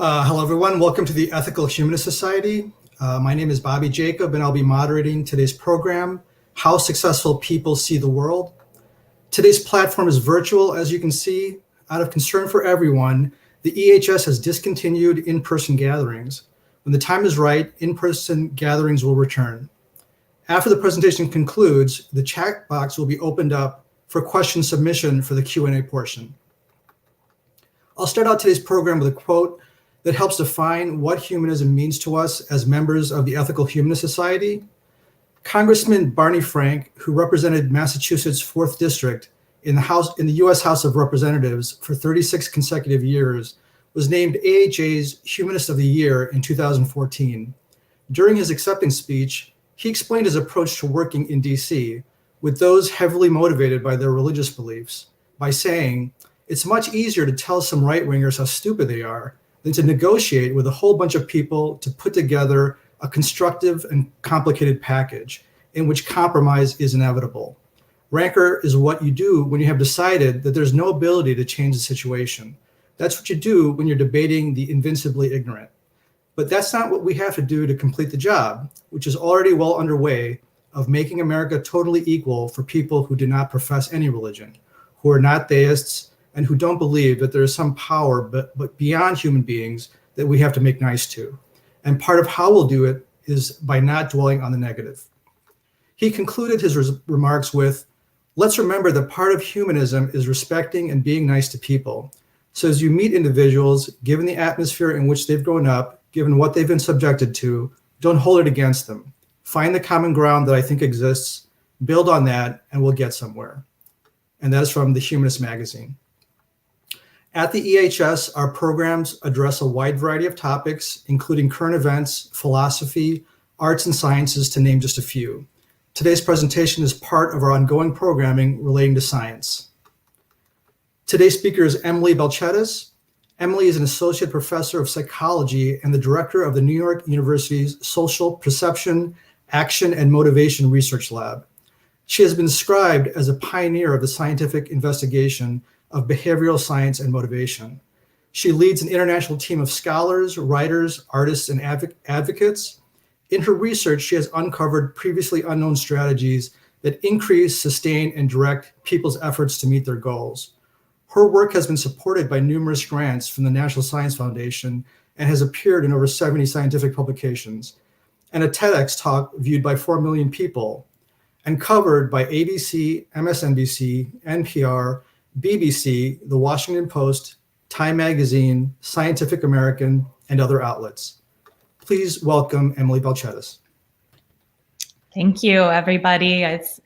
Hello, everyone. Welcome to the Ethical Humanist Society. My name is Bobby Jacob, and I'll be moderating today's program, How Successful People See the World. Today's platform is virtual, as you can see. Out of concern for everyone, the EHS has discontinued in-person gatherings. When the time is right, in-person gatherings will return. After the presentation concludes, the chat box will be opened up for question submission for the Q&A portion. I'll start out today's program with a quote that helps define what humanism means to us as members of the Ethical Humanist Society. Congressman Barney Frank, who represented Massachusetts' 4th District in the U.S. House of Representatives for 36 consecutive years, was named AHA's Humanist of the Year in 2014. During his acceptance speech, he explained his approach to working in D.C. with those heavily motivated by their religious beliefs by saying, "It's much easier to tell some right-wingers how stupid they are than to negotiate with a whole bunch of people to put together a constructive and complicated package in which compromise is inevitable. Rancor is what you do when you have decided that there's no ability to change the situation. That's what you do when you're debating the invincibly ignorant. But that's not what we have to do to complete the job, which is already well underway, of making America totally equal for people who do not profess any religion, who are not theists, and who don't believe that there is some power but beyond human beings that we have to make nice to. And part of how we'll do it is by not dwelling on the negative." He concluded his remarks with, "Let's remember that part of humanism is respecting and being nice to people. So as you meet individuals, given the atmosphere in which they've grown up, given what they've been subjected to, don't hold it against them. Find the common ground that I think exists, build on that, and we'll get somewhere." And that is from the Humanist magazine. At the EHS, our programs address a wide variety of topics, including current events, philosophy, arts and sciences, to name just a few. Today's presentation is part of our ongoing programming relating to science. Today's speaker is Emily Balcetis. Emily is an associate professor of psychology and the director of the New York University's Social Perception, Action, and Motivation Research Lab. She has been described as a pioneer of the scientific investigation of behavioral science and motivation. She leads an international team of scholars, writers, artists, and advocates. In her research, she has uncovered previously unknown strategies that increase, sustain, and direct people's efforts to meet their goals. Her work has been supported by numerous grants from the National Science Foundation and has appeared in over 70 scientific publications, and a TEDx talk viewed by 4 million people, and covered by ABC, MSNBC, NPR, BBC, The Washington Post, Time Magazine, Scientific American, and other outlets. Please welcome Emily Balcetis. Thank you, everybody. It's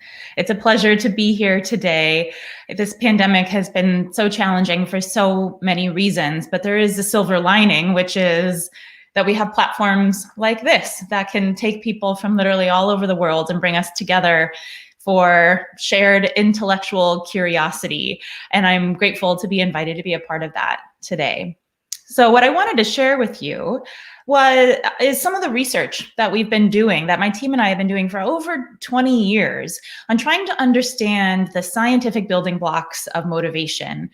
a pleasure to be here today. This pandemic has been so challenging for so many reasons, but there is a silver lining, which is that we have platforms like this that can take people from literally all over the world and bring us together for shared intellectual curiosity. And I'm grateful to be invited to be a part of that today. So what I wanted to share with you is some of the research that we've been doing, that my team and I have been doing for over 20 years on trying to understand the scientific building blocks of motivation.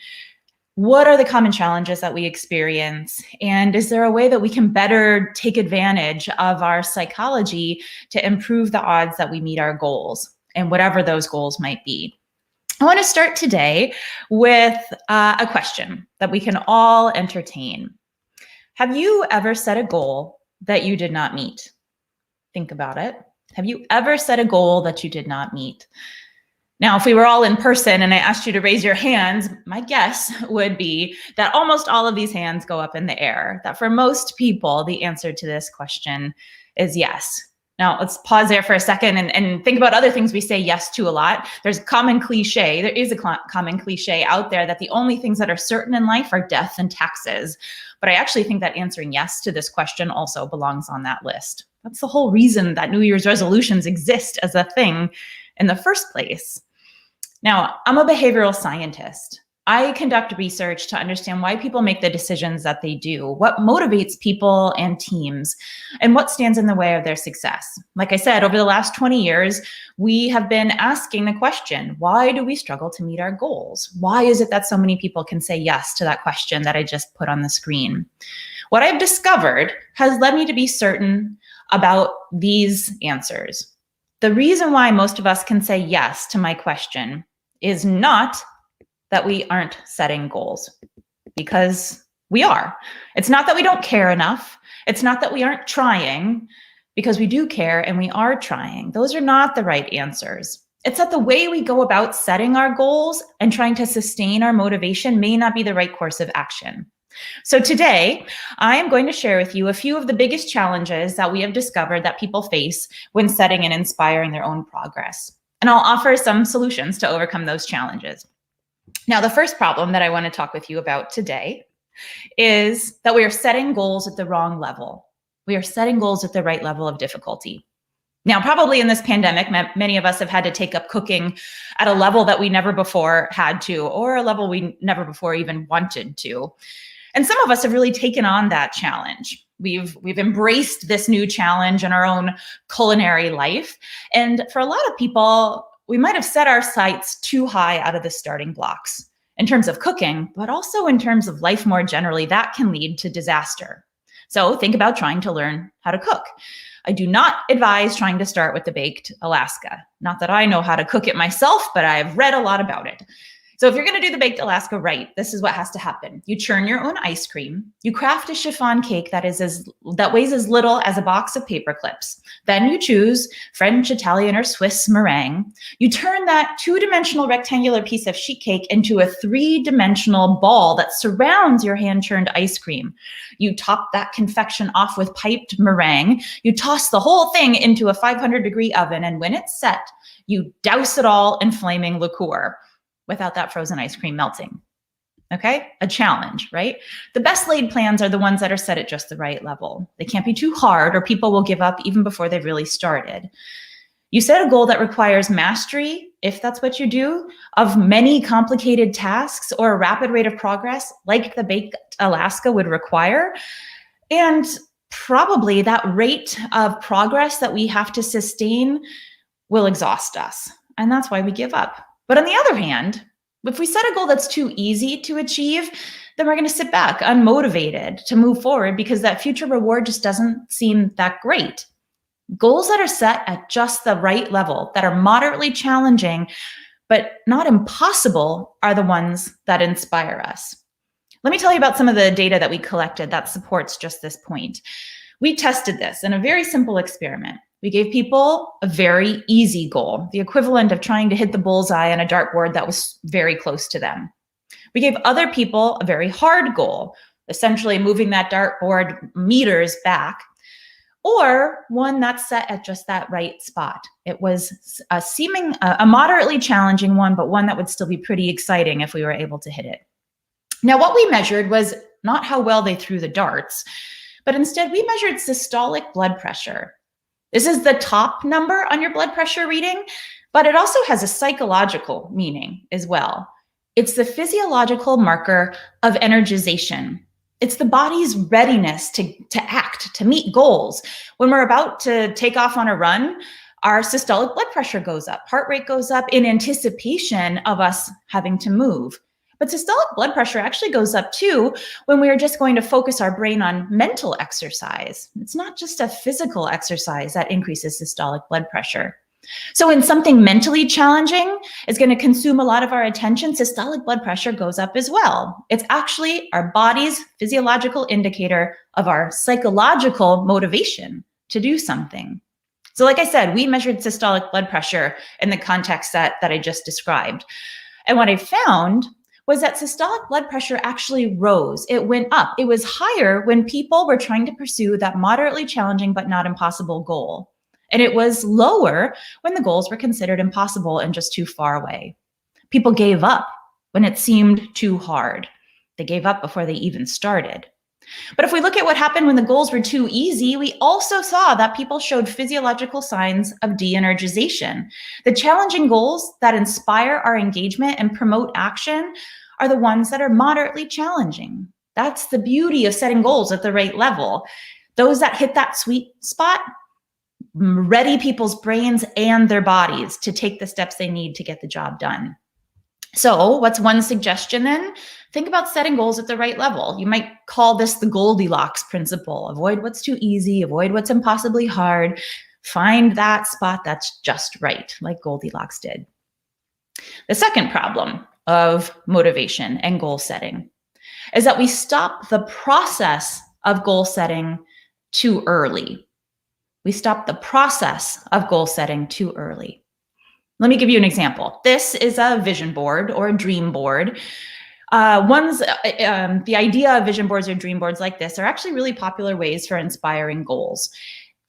What are the common challenges that we experience? And is there a way that we can better take advantage of our psychology to improve the odds that we meet our goals, and whatever those goals might be? I want to start today with a question that we can all entertain. Have you ever set a goal that you did not meet? Think about it. Have you ever set a goal that you did not meet? Now, if we were all in person and I asked you to raise your hands, my guess would be that almost all of these hands go up in the air, that for most people, the answer to this question is yes. Now, let's pause there for a second and think about other things we say yes to a lot. There's a common cliche. There is a common cliche out there that the only things that are certain in life are death and taxes. But I actually think that answering yes to this question also belongs on that list. That's the whole reason that New Year's resolutions exist as a thing in the first place. Now, I'm a behavioral scientist. I conduct research to understand why people make the decisions that they do, what motivates people and teams, and what stands in the way of their success. Like I said, over the last 20 years, we have been asking the question, why do we struggle to meet our goals? Why is it that so many people can say yes to that question that I just put on the screen? What I've discovered has led me to be certain about these answers. The reason why most of us can say yes to my question is not that we aren't setting goals, because we are. It's not that we don't care enough. It's not that we aren't trying, because we do care and we are trying. Those are not the right answers. It's that the way we go about setting our goals and trying to sustain our motivation may not be the right course of action. So today, I am going to share with you a few of the biggest challenges that we have discovered that people face when setting and inspiring their own progress. And I'll offer some solutions to overcome those challenges. Now, the first problem that I want to talk with you about today is that we are setting goals at the wrong level. We are setting goals at the right level of difficulty. Now, probably in this pandemic, many of us have had to take up cooking at a level that we never before had to, or a level we never before even wanted to. And some of us have really taken on that challenge. We've embraced this new challenge in our own culinary life. And for a lot of people, we might have set our sights too high out of the starting blocks in terms of cooking, but also in terms of life more generally. That can lead to disaster. So think about trying to learn how to cook. I do not advise trying to start with the baked Alaska. Not that I know how to cook it myself, but I've read a lot about it. So if you're going to do the baked Alaska right, this is what has to happen. You churn your own ice cream. You craft a chiffon cake that weighs as little as a box of paper clips. Then you choose French, Italian, or Swiss meringue. You turn that two-dimensional rectangular piece of sheet cake into a three-dimensional ball that surrounds your hand-churned ice cream. You top that confection off with piped meringue. You toss the whole thing into a 500-degree oven, and when it's set, you douse it all in flaming liqueur without that frozen ice cream melting. Okay, a challenge, right? The best laid plans are the ones that are set at just the right level. They can't be too hard or people will give up even before they've really started. You set a goal that requires mastery, if that's what you do, of many complicated tasks or a rapid rate of progress like the baked Alaska would require. And probably that rate of progress that we have to sustain will exhaust us. And that's why we give up. But on the other hand, if we set a goal that's too easy to achieve, then we're going to sit back unmotivated to move forward because that future reward just doesn't seem that great. Goals that are set at just the right level, that are moderately challenging, but not impossible, are the ones that inspire us. Let me tell you about some of the data that we collected that supports just this point. We tested this in a very simple experiment. We gave people a very easy goal, the equivalent of trying to hit the bullseye on a dartboard that was very close to them. We gave other people a very hard goal, essentially moving that dartboard meters back, or one that's set at just that right spot. It was a moderately challenging one, but one that would still be pretty exciting if we were able to hit it. Now, what we measured was not how well they threw the darts, but instead we measured systolic blood pressure. This is the top number on your blood pressure reading, but it also has a psychological meaning as well. It's the physiological marker of energization. It's the body's readiness to act, to meet goals. When we're about to take off on a run, our systolic blood pressure goes up, heart rate goes up in anticipation of us having to move. But systolic blood pressure actually goes up too when we are just going to focus our brain on mental exercise. It's not just a physical exercise that increases systolic blood pressure. So when something mentally challenging is going to consume a lot of our attention, systolic blood pressure goes up as well. It's actually our body's physiological indicator of our psychological motivation to do something. So like I said, we measured systolic blood pressure in the context that I just described. And what I found was that systolic blood pressure actually rose. It went up. It was higher when people were trying to pursue that moderately challenging but not impossible goal. And it was lower when the goals were considered impossible and just too far away. People gave up when it seemed too hard. They gave up before they even started. But if we look at what happened when the goals were too easy, we also saw that people showed physiological signs of de-energization. The challenging goals that inspire our engagement and promote action are the ones that are moderately challenging. That's the beauty of setting goals at the right level. Those that hit that sweet spot ready people's brains and their bodies to take the steps they need to get the job done. So what's one suggestion then? Think about setting goals at the right level. You might call this the Goldilocks principle. Avoid what's too easy, avoid what's impossibly hard. Find that spot that's just right, like Goldilocks did. The second problem of motivation and goal setting is that we stop the process of goal setting too early. We stop the process of goal setting too early. Let me give you an example. This is a vision board or a dream board. The idea of vision boards or dream boards like this are actually really popular ways for inspiring goals.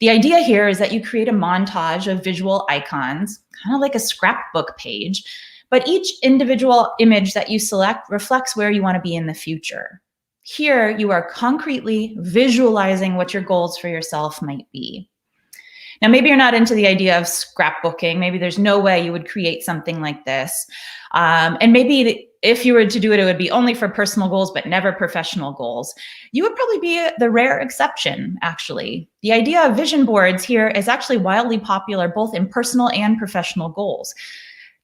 The idea here is that you create a montage of visual icons, kind of like a scrapbook page, but each individual image that you select reflects where you want to be in the future. Here, you are concretely visualizing what your goals for yourself might be. Now, maybe you're not into the idea of scrapbooking. Maybe there's no way you would create something like this. And maybe if you were to do it, it would be only for personal goals, but never professional goals. You would probably be the rare exception, actually. The idea of vision boards here is actually wildly popular, both in personal and professional goals.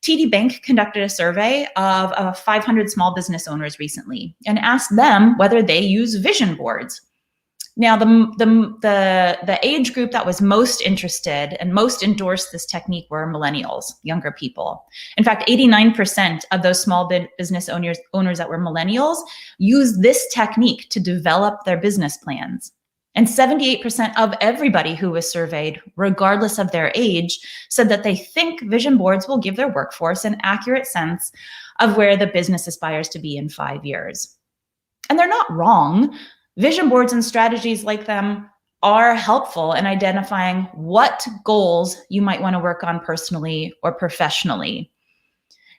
TD Bank conducted a survey of 500 small business owners recently and asked them whether they use vision boards. Now, the age group that was most interested and most endorsed this technique were millennials, younger people. In fact, 89% of those small business owners that were millennials used this technique to develop their business plans. And 78% of everybody who was surveyed, regardless of their age, said that they think vision boards will give their workforce an accurate sense of where the business aspires to be in 5 years. And they're not wrong. Vision boards and strategies like them are helpful in identifying what goals you might want to work on personally or professionally.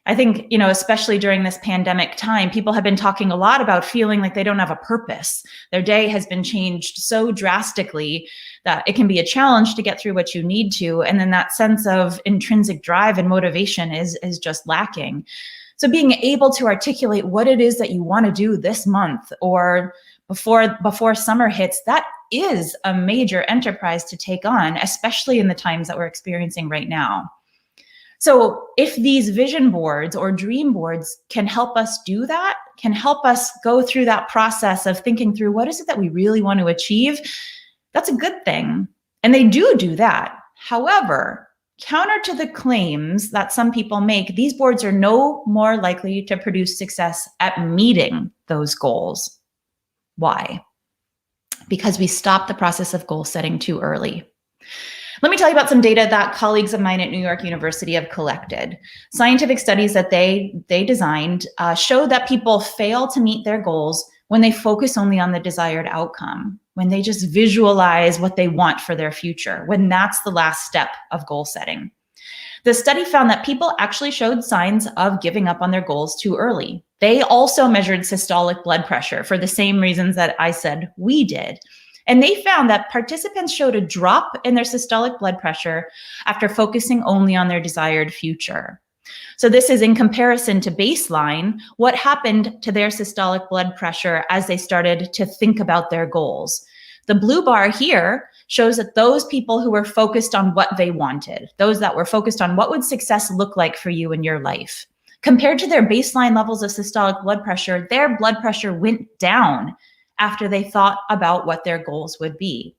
I think, especially during this pandemic time, people have been talking a lot about feeling like they don't have a purpose. Their day has been changed so drastically that it can be a challenge to get through what you need to. And then that sense of intrinsic drive and motivation is just lacking. So being able to articulate what it is that you want to do this month or before summer hits, that is a major enterprise to take on, especially in the times that we're experiencing right now. So if these vision boards or dream boards can help us do that, can help us go through that process of thinking through what is it that we really want to achieve, that's a good thing. And they do that. However, counter to the claims that some people make, these boards are no more likely to produce success at meeting those goals. Why? Because we stopped the process of goal setting too early. Let me tell you about some data that colleagues of mine at New York University have collected. Scientific studies that they designed show that people fail to meet their goals when they focus only on the desired outcome, when they just visualize what they want for their future, when that's the last step of goal setting. The study found that people actually showed signs of giving up on their goals too early. They also measured systolic blood pressure for the same reasons that I said we did. And they found that participants showed a drop in their systolic blood pressure after focusing only on their desired future. So this is in comparison to baseline, what happened to their systolic blood pressure as they started to think about their goals. The blue bar here shows that those people who were focused on what they wanted, those that were focused on what would success look like for you in your life, compared to their baseline levels of systolic blood pressure, their blood pressure went down after they thought about what their goals would be.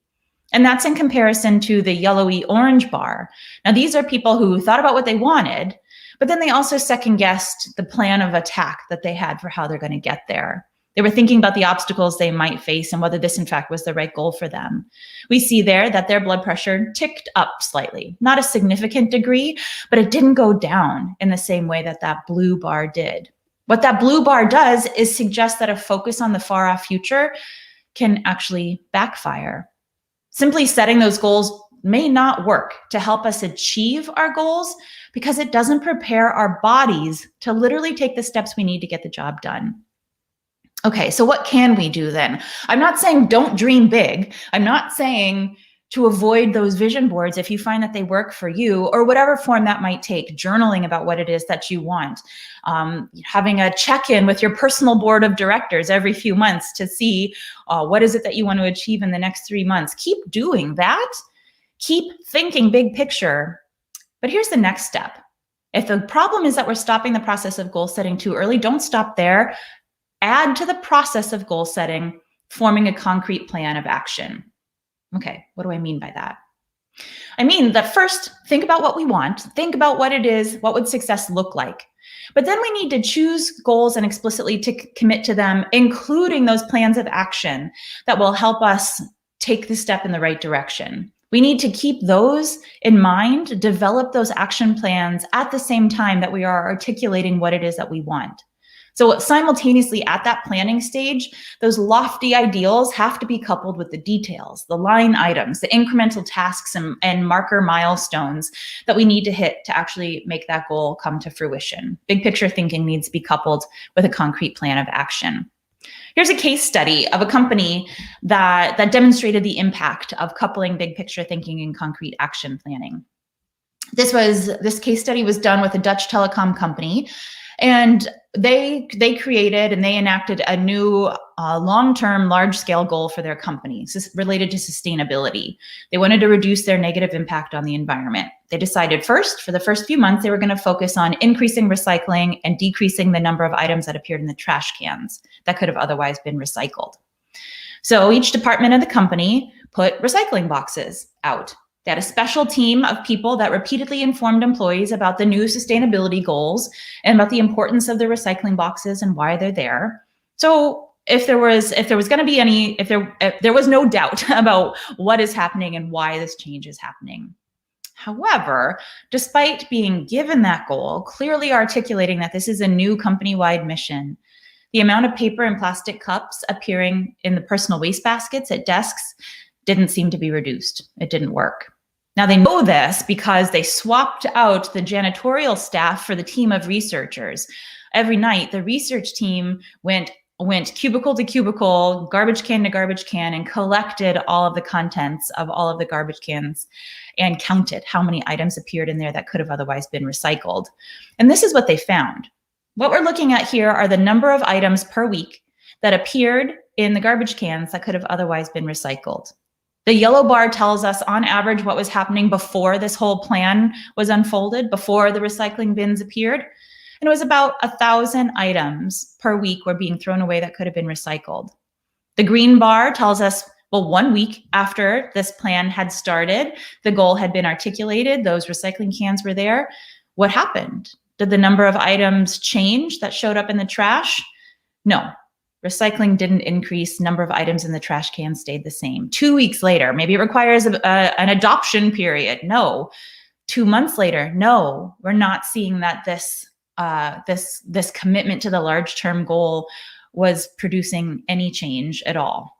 And that's in comparison to the yellowy orange bar. Now, these are people who thought about what they wanted, but then they also second-guessed the plan of attack that they had for how they're going to get there. They were thinking about the obstacles they might face and whether this, in fact, was the right goal for them. We see there that their blood pressure ticked up slightly, not a significant degree, but it didn't go down in the same way that that blue bar did. What that blue bar does is suggest that a focus on the far-off future can actually backfire. Simply setting those goals may not work to help us achieve our goals because it doesn't prepare our bodies to literally take the steps we need to get the job done. Okay, so what can we do then? I'm not saying don't dream big. I'm not saying to avoid those vision boards if you find that they work for you, or whatever form that might take, journaling about what it is that you want, having a check-in with your personal board of directors every few months to see what is it that you want to achieve in the next 3 months. Keep doing that. Keep thinking big picture. But here's the next step. If the problem is that we're stopping the process of goal setting too early, don't stop there. Add to the process of goal setting, forming a concrete plan of action. Okay, what do I mean by that? I mean that first, think about what we want, think about what it is, what would success look like. But then we need to choose goals and explicitly to commit to them, including those plans of action that will help us take the step in the right direction. We need to keep those in mind, develop those action plans at the same time that we are articulating what it is that we want. So simultaneously at that planning stage, those lofty ideals have to be coupled with the details, the line items, the incremental tasks and marker milestones that we need to hit to actually make that goal come to fruition. Big picture thinking needs to be coupled with a concrete plan of action. Here's a case study of a company that demonstrated the impact of coupling big picture thinking and concrete action planning. This case study was done with a Dutch telecom company, and they created and they enacted a new long-term, large-scale goal for their company related to sustainability. They wanted to reduce their negative impact on the environment. They decided first, for the first few months, they were going to focus on increasing recycling and decreasing the number of items that appeared in the trash cans that could have otherwise been recycled. So each department of the company put recycling boxes out. They had a special team of people that repeatedly informed employees about the new sustainability goals and about the importance of the recycling boxes and why they're there. So if there was no doubt about what is happening and why this change is happening. However, despite being given that goal, clearly articulating that this is a new company-wide mission, the amount of paper and plastic cups appearing in the personal waste baskets at desks didn't seem to be reduced. It didn't work. Now they know this because they swapped out the janitorial staff for the team of researchers. Every night, the research team went cubicle to cubicle, garbage can to garbage can, and collected all of the contents of all of the garbage cans and counted how many items appeared in there that could have otherwise been recycled. And this is what they found. What we're looking at here are the number of items per week that appeared in the garbage cans that could have otherwise been recycled. The yellow bar tells us on average what was happening before this whole plan was unfolded, before the recycling bins appeared. And it was about 1,000 items per week were being thrown away that could have been recycled. The green bar tells us, well, 1 week after this plan had started, the goal had been articulated, those recycling cans were there. What happened? Did the number of items change that showed up in the trash? No. Recycling didn't increase. Number of items in the trash can stayed the same. 2 weeks later, maybe it requires an adoption period. No. 2 months later, no. We're not seeing that this commitment to the large-term goal was producing any change at all.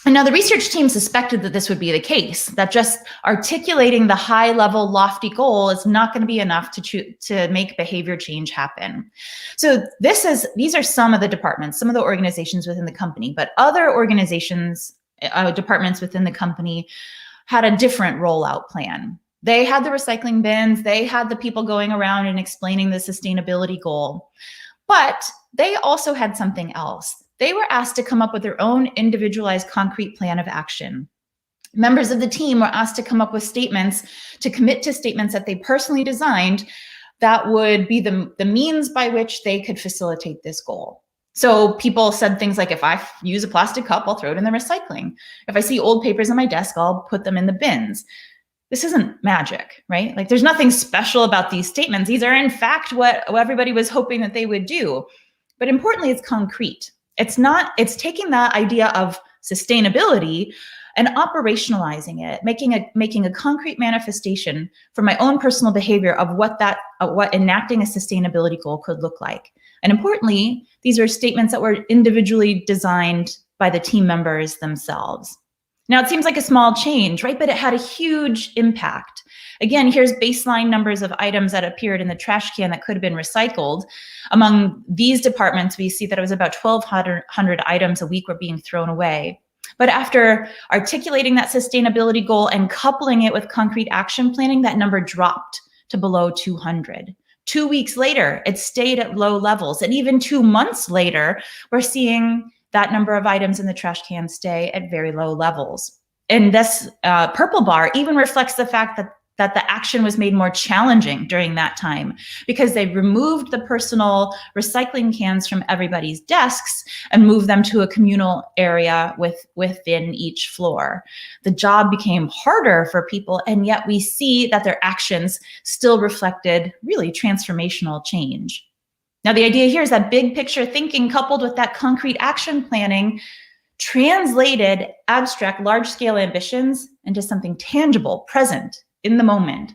And now the research team suspected that this would be the case, that just articulating the high-level lofty goal is not going to be enough to make behavior change happen. So these are some of the departments, some of the organizations within the company, but other organizations, departments within the company had a different rollout plan. They had the recycling bins, they had the people going around and explaining the sustainability goal, but they also had something else. They were asked to come up with their own individualized concrete plan of action. Members of the team were asked to come up with statements, to commit to statements that they personally designed that would be the means by which they could facilitate this goal. So people said things like, if I use a plastic cup, I'll throw it in the recycling. If I see old papers on my desk, I'll put them in the bins. This isn't magic, right? Like there's nothing special about these statements. These are in fact what everybody was hoping that they would do. But importantly, it's concrete. It's taking that idea of sustainability and operationalizing it, making a concrete manifestation for my own personal behavior of what enacting a sustainability goal could look like. And importantly, these are statements that were individually designed by the team members themselves. Now, it seems like a small change, right? But it had a huge impact. Again, here's baseline numbers of items that appeared in the trash can that could have been recycled. Among these departments, we see that it was about 1,200 items a week were being thrown away. But after articulating that sustainability goal and coupling it with concrete action planning, that number dropped to below 200. 2 weeks later, it stayed at low levels. And even 2 months later, we're seeing that number of items in the trash can stay at very low levels. And this purple bar even reflects the fact that that the action was made more challenging during that time because they removed the personal recycling cans from everybody's desks and moved them to a communal area within each floor. The job became harder for people, and yet we see that their actions still reflected really transformational change. Now, the idea here is that big picture thinking coupled with that concrete action planning translated abstract, large-scale ambitions into something tangible, present, in the moment.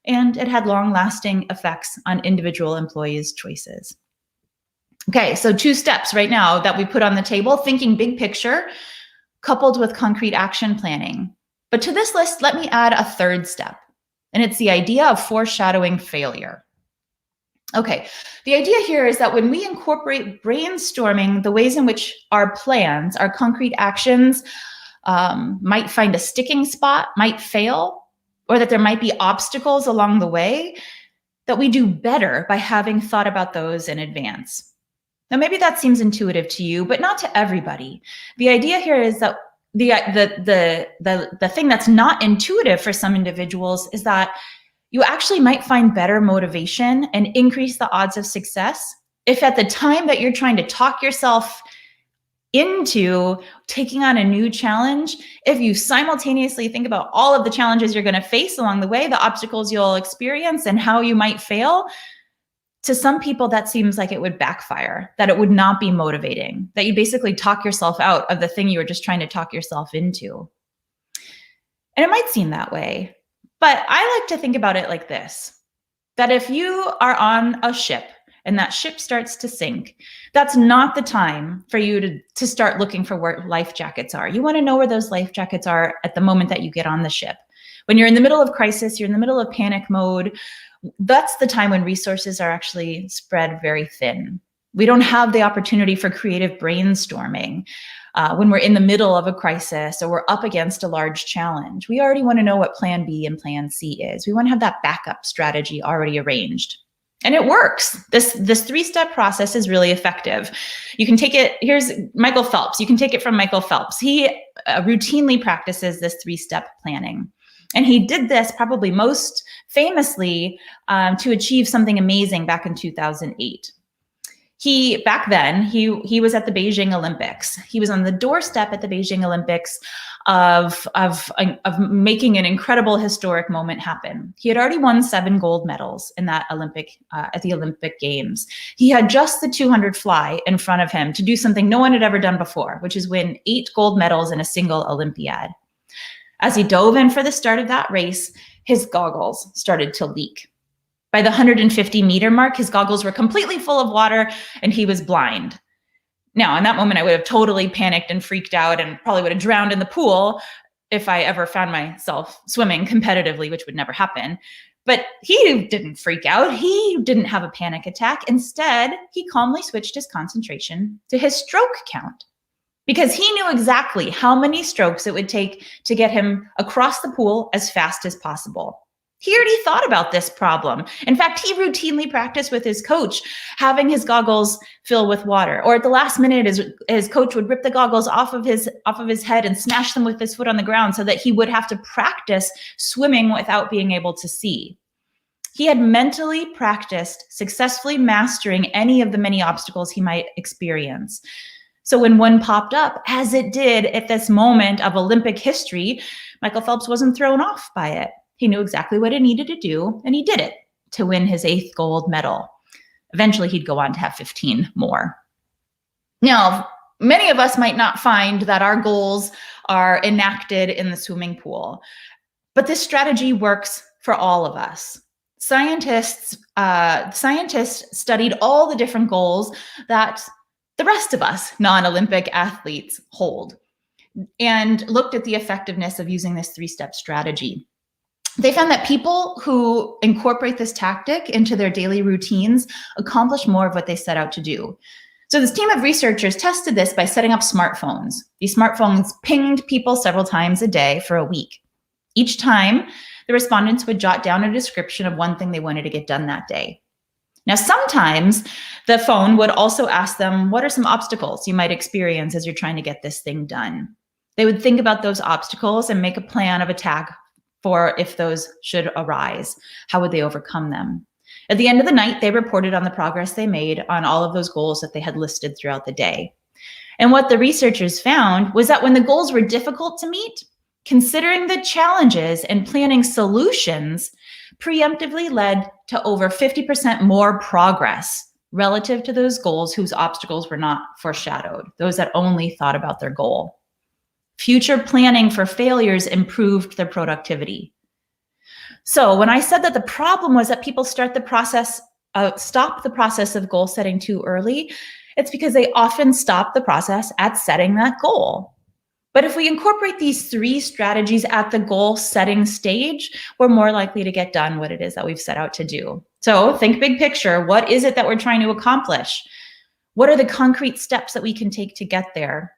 And it had long-lasting effects on individual employees' choices. Okay, so 2 steps right now that we put on the table: thinking big picture, coupled with concrete action planning. But to this list, let me add a 3rd step, and it's the idea of foreshadowing failure. Okay, the idea here is that when we incorporate brainstorming, the ways in which our plans, our concrete actions might find a sticking spot, might fail, or that there might be obstacles along the way, that we do better by having thought about those in advance. Now, maybe that seems intuitive to you, but not to everybody. The idea here is that the thing that's not intuitive for some individuals is that you actually might find better motivation and increase the odds of success if at the time that you're trying to talk yourself into taking on a new challenge, if you simultaneously think about all of the challenges you're going to face along the way, the obstacles you'll experience, and how you might fail. To some people, that seems like it would backfire, that it would not be motivating, that you basically talk yourself out of the thing you were just trying to talk yourself into. And it might seem that way. But I like to think about it like this, that if you are on a ship and that ship starts to sink, that's not the time for you to start looking for where life jackets are. You want to know where those life jackets are at the moment that you get on the ship. When you're in the middle of crisis, you're in the middle of panic mode, that's the time when resources are actually spread very thin. We don't have the opportunity for creative brainstorming. When we're in the middle of a crisis or we're up against a large challenge, we already want to know what plan B and plan C is. We want to have that backup strategy already arranged. And it works. This 3-step process is really effective. You can take it, here's Michael Phelps. You can take it from Michael Phelps. He routinely practices this 3-step planning. And he did this probably most famously to achieve something amazing back in 2008. Back then, he was at the Beijing Olympics. He was on the doorstep at the Beijing Olympics of making an incredible historic moment happen. He had already won 7 gold medals in that at the Olympic Games. He had just the 200 fly in front of him to do something no one had ever done before, which is win 8 gold medals in a single Olympiad. As he dove in for the start of that race, his goggles started to leak. By the 150-meter mark, his goggles were completely full of water and he was blind. Now, in that moment, I would have totally panicked and freaked out and probably would have drowned in the pool if I ever found myself swimming competitively, which would never happen. But he didn't freak out. He didn't have a panic attack. Instead, he calmly switched his concentration to his stroke count, because he knew exactly how many strokes it would take to get him across the pool as fast as possible. He already thought about this problem. In fact, he routinely practiced with his coach, having his goggles fill with water. Or at the last minute, his coach would rip the goggles off of his head and smash them with his foot on the ground so that he would have to practice swimming without being able to see. He had mentally practiced successfully mastering any of the many obstacles he might experience. So when one popped up, as it did at this moment of Olympic history, Michael Phelps wasn't thrown off by it. He knew exactly what he needed to do, and he did it to win his 8th gold medal. Eventually, he'd go on to have 15 more. Now, many of us might not find that our goals are enacted in the swimming pool, but this strategy works for all of us. Scientists studied all the different goals that the rest of us non-Olympic athletes hold and looked at the effectiveness of using this 3-step strategy. They found that people who incorporate this tactic into their daily routines accomplish more of what they set out to do. So this team of researchers tested this by setting up smartphones. These smartphones pinged people several times a day for a week. Each time, the respondents would jot down a description of one thing they wanted to get done that day. Now, sometimes the phone would also ask them, what are some obstacles you might experience as you're trying to get this thing done? They would think about those obstacles and make a plan of attack for if those should arise. How would they overcome them? At the end of the night, they reported on the progress they made on all of those goals that they had listed throughout the day. And what the researchers found was that when the goals were difficult to meet, considering the challenges and planning solutions preemptively led to over 50% more progress relative to those goals whose obstacles were not foreshadowed, those that only thought about their goal. Future planning for failures improved their productivity. So when I said that the problem was that people stop the process of goal setting too early, it's because they often stop the process at setting that goal. But if we incorporate these 3 strategies at the goal setting stage, we're more likely to get done what it is that we've set out to do. So think big picture. What is it that we're trying to accomplish? What are the concrete steps that we can take to get there?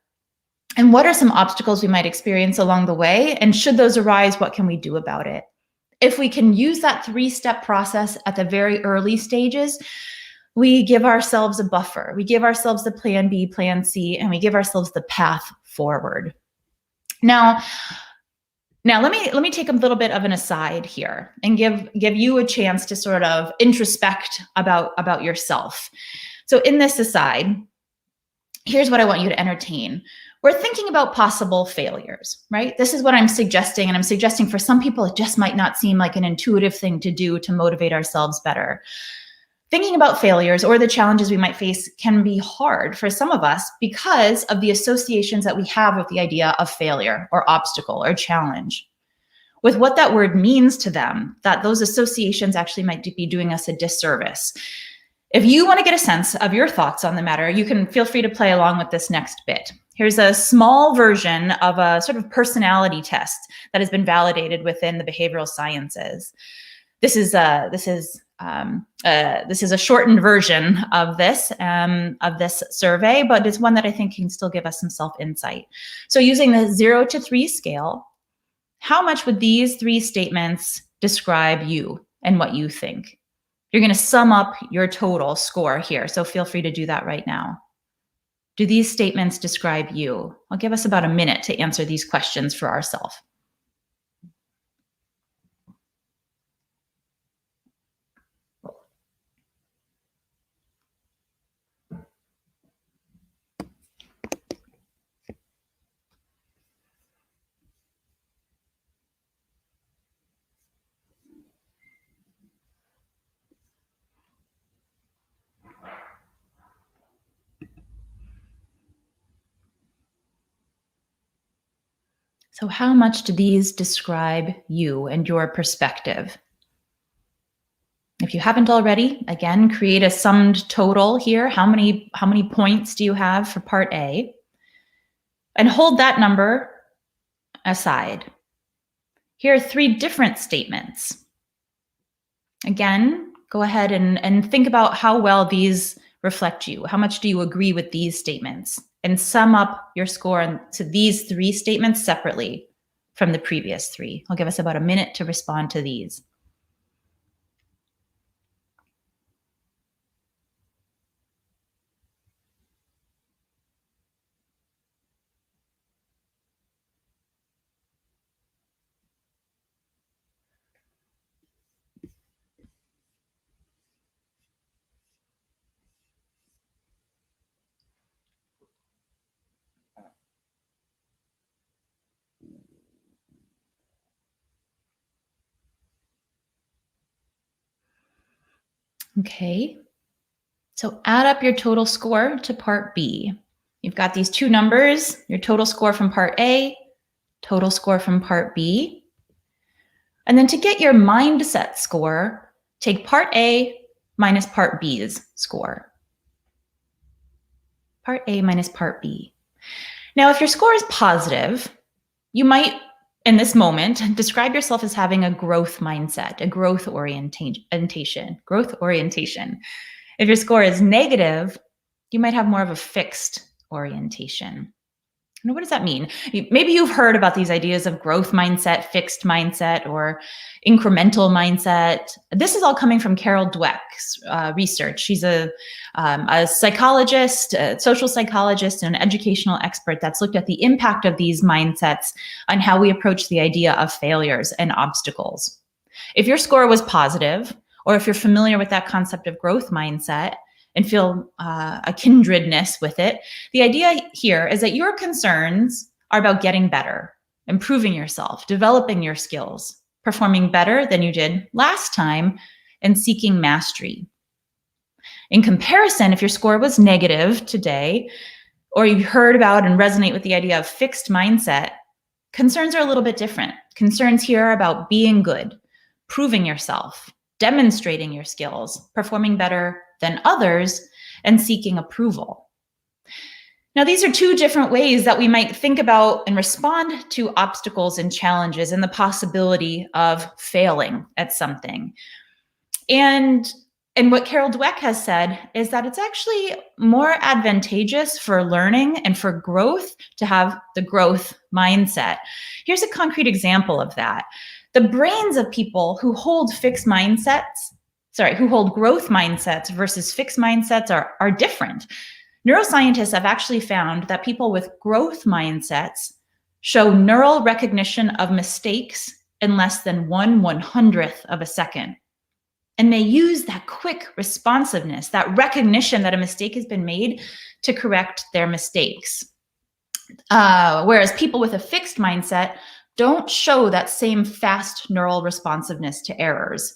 And what are some obstacles we might experience along the way? And should those arise, what can we do about it? If we can use that 3-step process at the very early stages, we give ourselves a buffer. We give ourselves the plan B, plan C, and we give ourselves the path forward. Now let me take a little bit of an aside here and give you a chance to sort of introspect about yourself. So in this aside, here's what I want you to entertain. We're thinking about possible failures, right? This is what I'm suggesting. And I'm suggesting for some people, it just might not seem like an intuitive thing to do to motivate ourselves better. Thinking about failures or the challenges we might face can be hard for some of us because of the associations that we have with the idea of failure or obstacle or challenge. With what that word means to them, that those associations actually might be doing us a disservice. If you want to get a sense of your thoughts on the matter, you can feel free to play along with this next bit. Here's a small version of a sort of personality test that has been validated within the behavioral sciences. This is a shortened version of this survey, but it's one that I think can still give us some self-insight. So using the 0 to 3 scale, how much would these 3 statements describe you and what you think? You're going to sum up your total score here, so feel free to do that right now. Do these statements describe you? I'll give us about a minute to answer these questions for ourselves. So how much do these describe you and your perspective? If you haven't already, again, create a summed total here. How many points do you have for part A? And hold that number aside. Here are 3 different statements. Again, go ahead and think about how well these reflect you. How much do you agree with these statements? And sum up your score to these 3 statements separately from the previous 3. I'll give us about a minute to respond to these. Okay, so add up your total score to part B. You've got these 2 numbers, your total score from part A, total score from part B. And then to get your mindset score, take part A minus part B's score. Part A minus part B. Now, if your score is positive, you might, in this moment, describe yourself as having a growth mindset, a growth orientation. If your score is negative, you might have more of a fixed orientation. Now, what does that mean? Maybe you've heard about these ideas of growth mindset, fixed mindset, or incremental mindset. This is all coming from Carol Dweck's research. She's a psychologist, a social psychologist, and an educational expert that's looked at the impact of these mindsets on how we approach the idea of failures and obstacles. If your score was positive, or if you're familiar with that concept of growth mindset, and feel a kindredness with it. The idea here is that your concerns are about getting better, improving yourself, developing your skills, performing better than you did last time, and seeking mastery. In comparison, if your score was negative today, or you heard about and resonate with the idea of fixed mindset, concerns are a little bit different. Concerns here are about being good, proving yourself, demonstrating your skills, performing better than others, and seeking approval. Now, these are two different ways that we might think about and respond to obstacles and challenges and the possibility of failing at something. And what Carol Dweck has said is that it's actually more advantageous for learning and for growth to have the growth mindset. Here's a concrete example of that. The brains of people who hold growth mindsets versus fixed mindsets are different. Neuroscientists have actually found that people with growth mindsets show neural recognition of mistakes in less than 1/100th of a second. And they use that quick responsiveness, that recognition that a mistake has been made, to correct their mistakes. Whereas people with a fixed mindset don't show that same fast neural responsiveness to errors.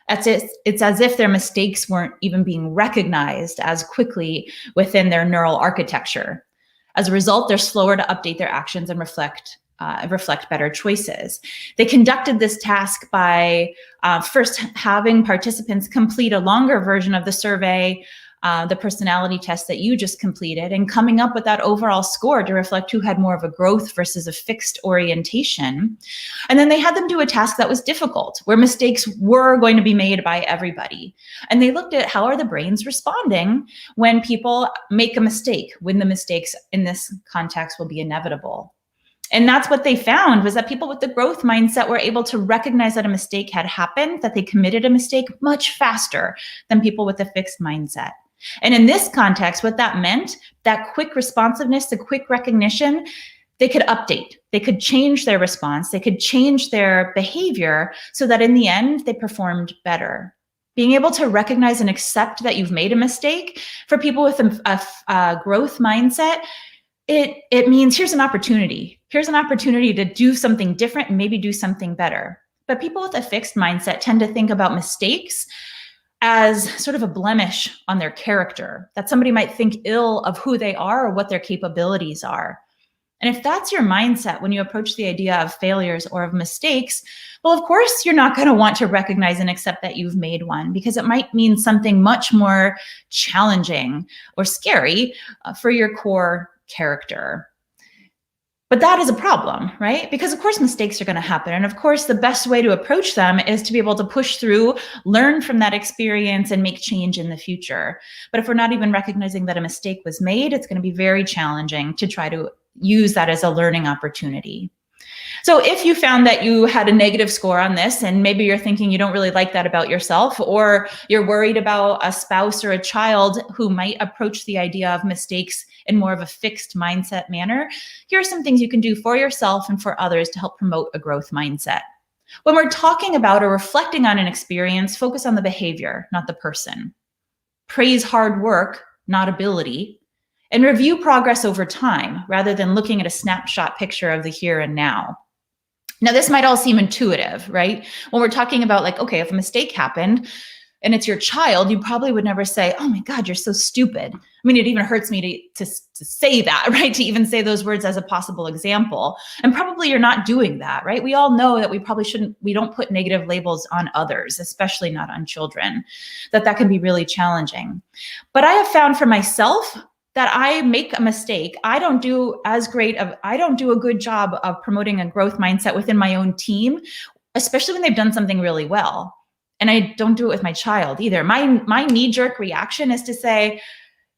It's as if their mistakes weren't even being recognized as quickly within their neural architecture. As a result, they're slower to update their actions and reflect better choices. They conducted this task by first having participants complete a longer version of the survey, the personality test that you just completed, and coming up with that overall score to reflect who had more of a growth versus a fixed orientation. And then they had them do a task that was difficult, where mistakes were going to be made by everybody. And they looked at how are the brains responding when people make a mistake, when the mistakes in this context will be inevitable. And that's what they found, was that people with the growth mindset were able to recognize that a mistake had happened, that they committed a mistake much faster than people with a fixed mindset. And in this context, what that meant, that quick responsiveness, the quick recognition, they could update, they could change their response, they could change their behavior so that in the end, they performed better. Being able to recognize and accept that you've made a mistake, for people with a growth mindset, it means here's an opportunity. Here's an opportunity to do something different and maybe do something better. But people with a fixed mindset tend to think about mistakes as sort of a blemish on their character, that somebody might think ill of who they are or what their capabilities are. And if that's your mindset when you approach the idea of failures or of mistakes, well, of course, you're not going to want to recognize and accept that you've made one, because it might mean something much more challenging or scary for your core character. But that is a problem, right? Because of course mistakes are going to happen. And of course, the best way to approach them is to be able to push through, learn from that experience, and make change in the future. But if we're not even recognizing that a mistake was made, it's going to be very challenging to try to use that as a learning opportunity. So if you found that you had a negative score on this, and maybe you're thinking you don't really like that about yourself, or you're worried about a spouse or a child who might approach the idea of mistakes in more of a fixed mindset manner, here are some things you can do for yourself and for others to help promote a growth mindset. When we're talking about or reflecting on an experience, focus on the behavior, not the person. Praise hard work, not ability. And review progress over time rather than looking at a snapshot picture of the here and now. Now, this might all seem intuitive, right? When we're talking about like, okay, if a mistake happened and it's your child, you probably would never say, oh my God, you're so stupid. I mean, it even hurts me to say that, right? To even say those words as a possible example. And probably you're not doing that, right? We all know that we don't put negative labels on others, especially not on children, that can be really challenging. But I have found for myself that I make a mistake. I don't do a good job of promoting a growth mindset within my own team, especially when they've done something really well. And I don't do it with my child either. My knee-jerk reaction is to say,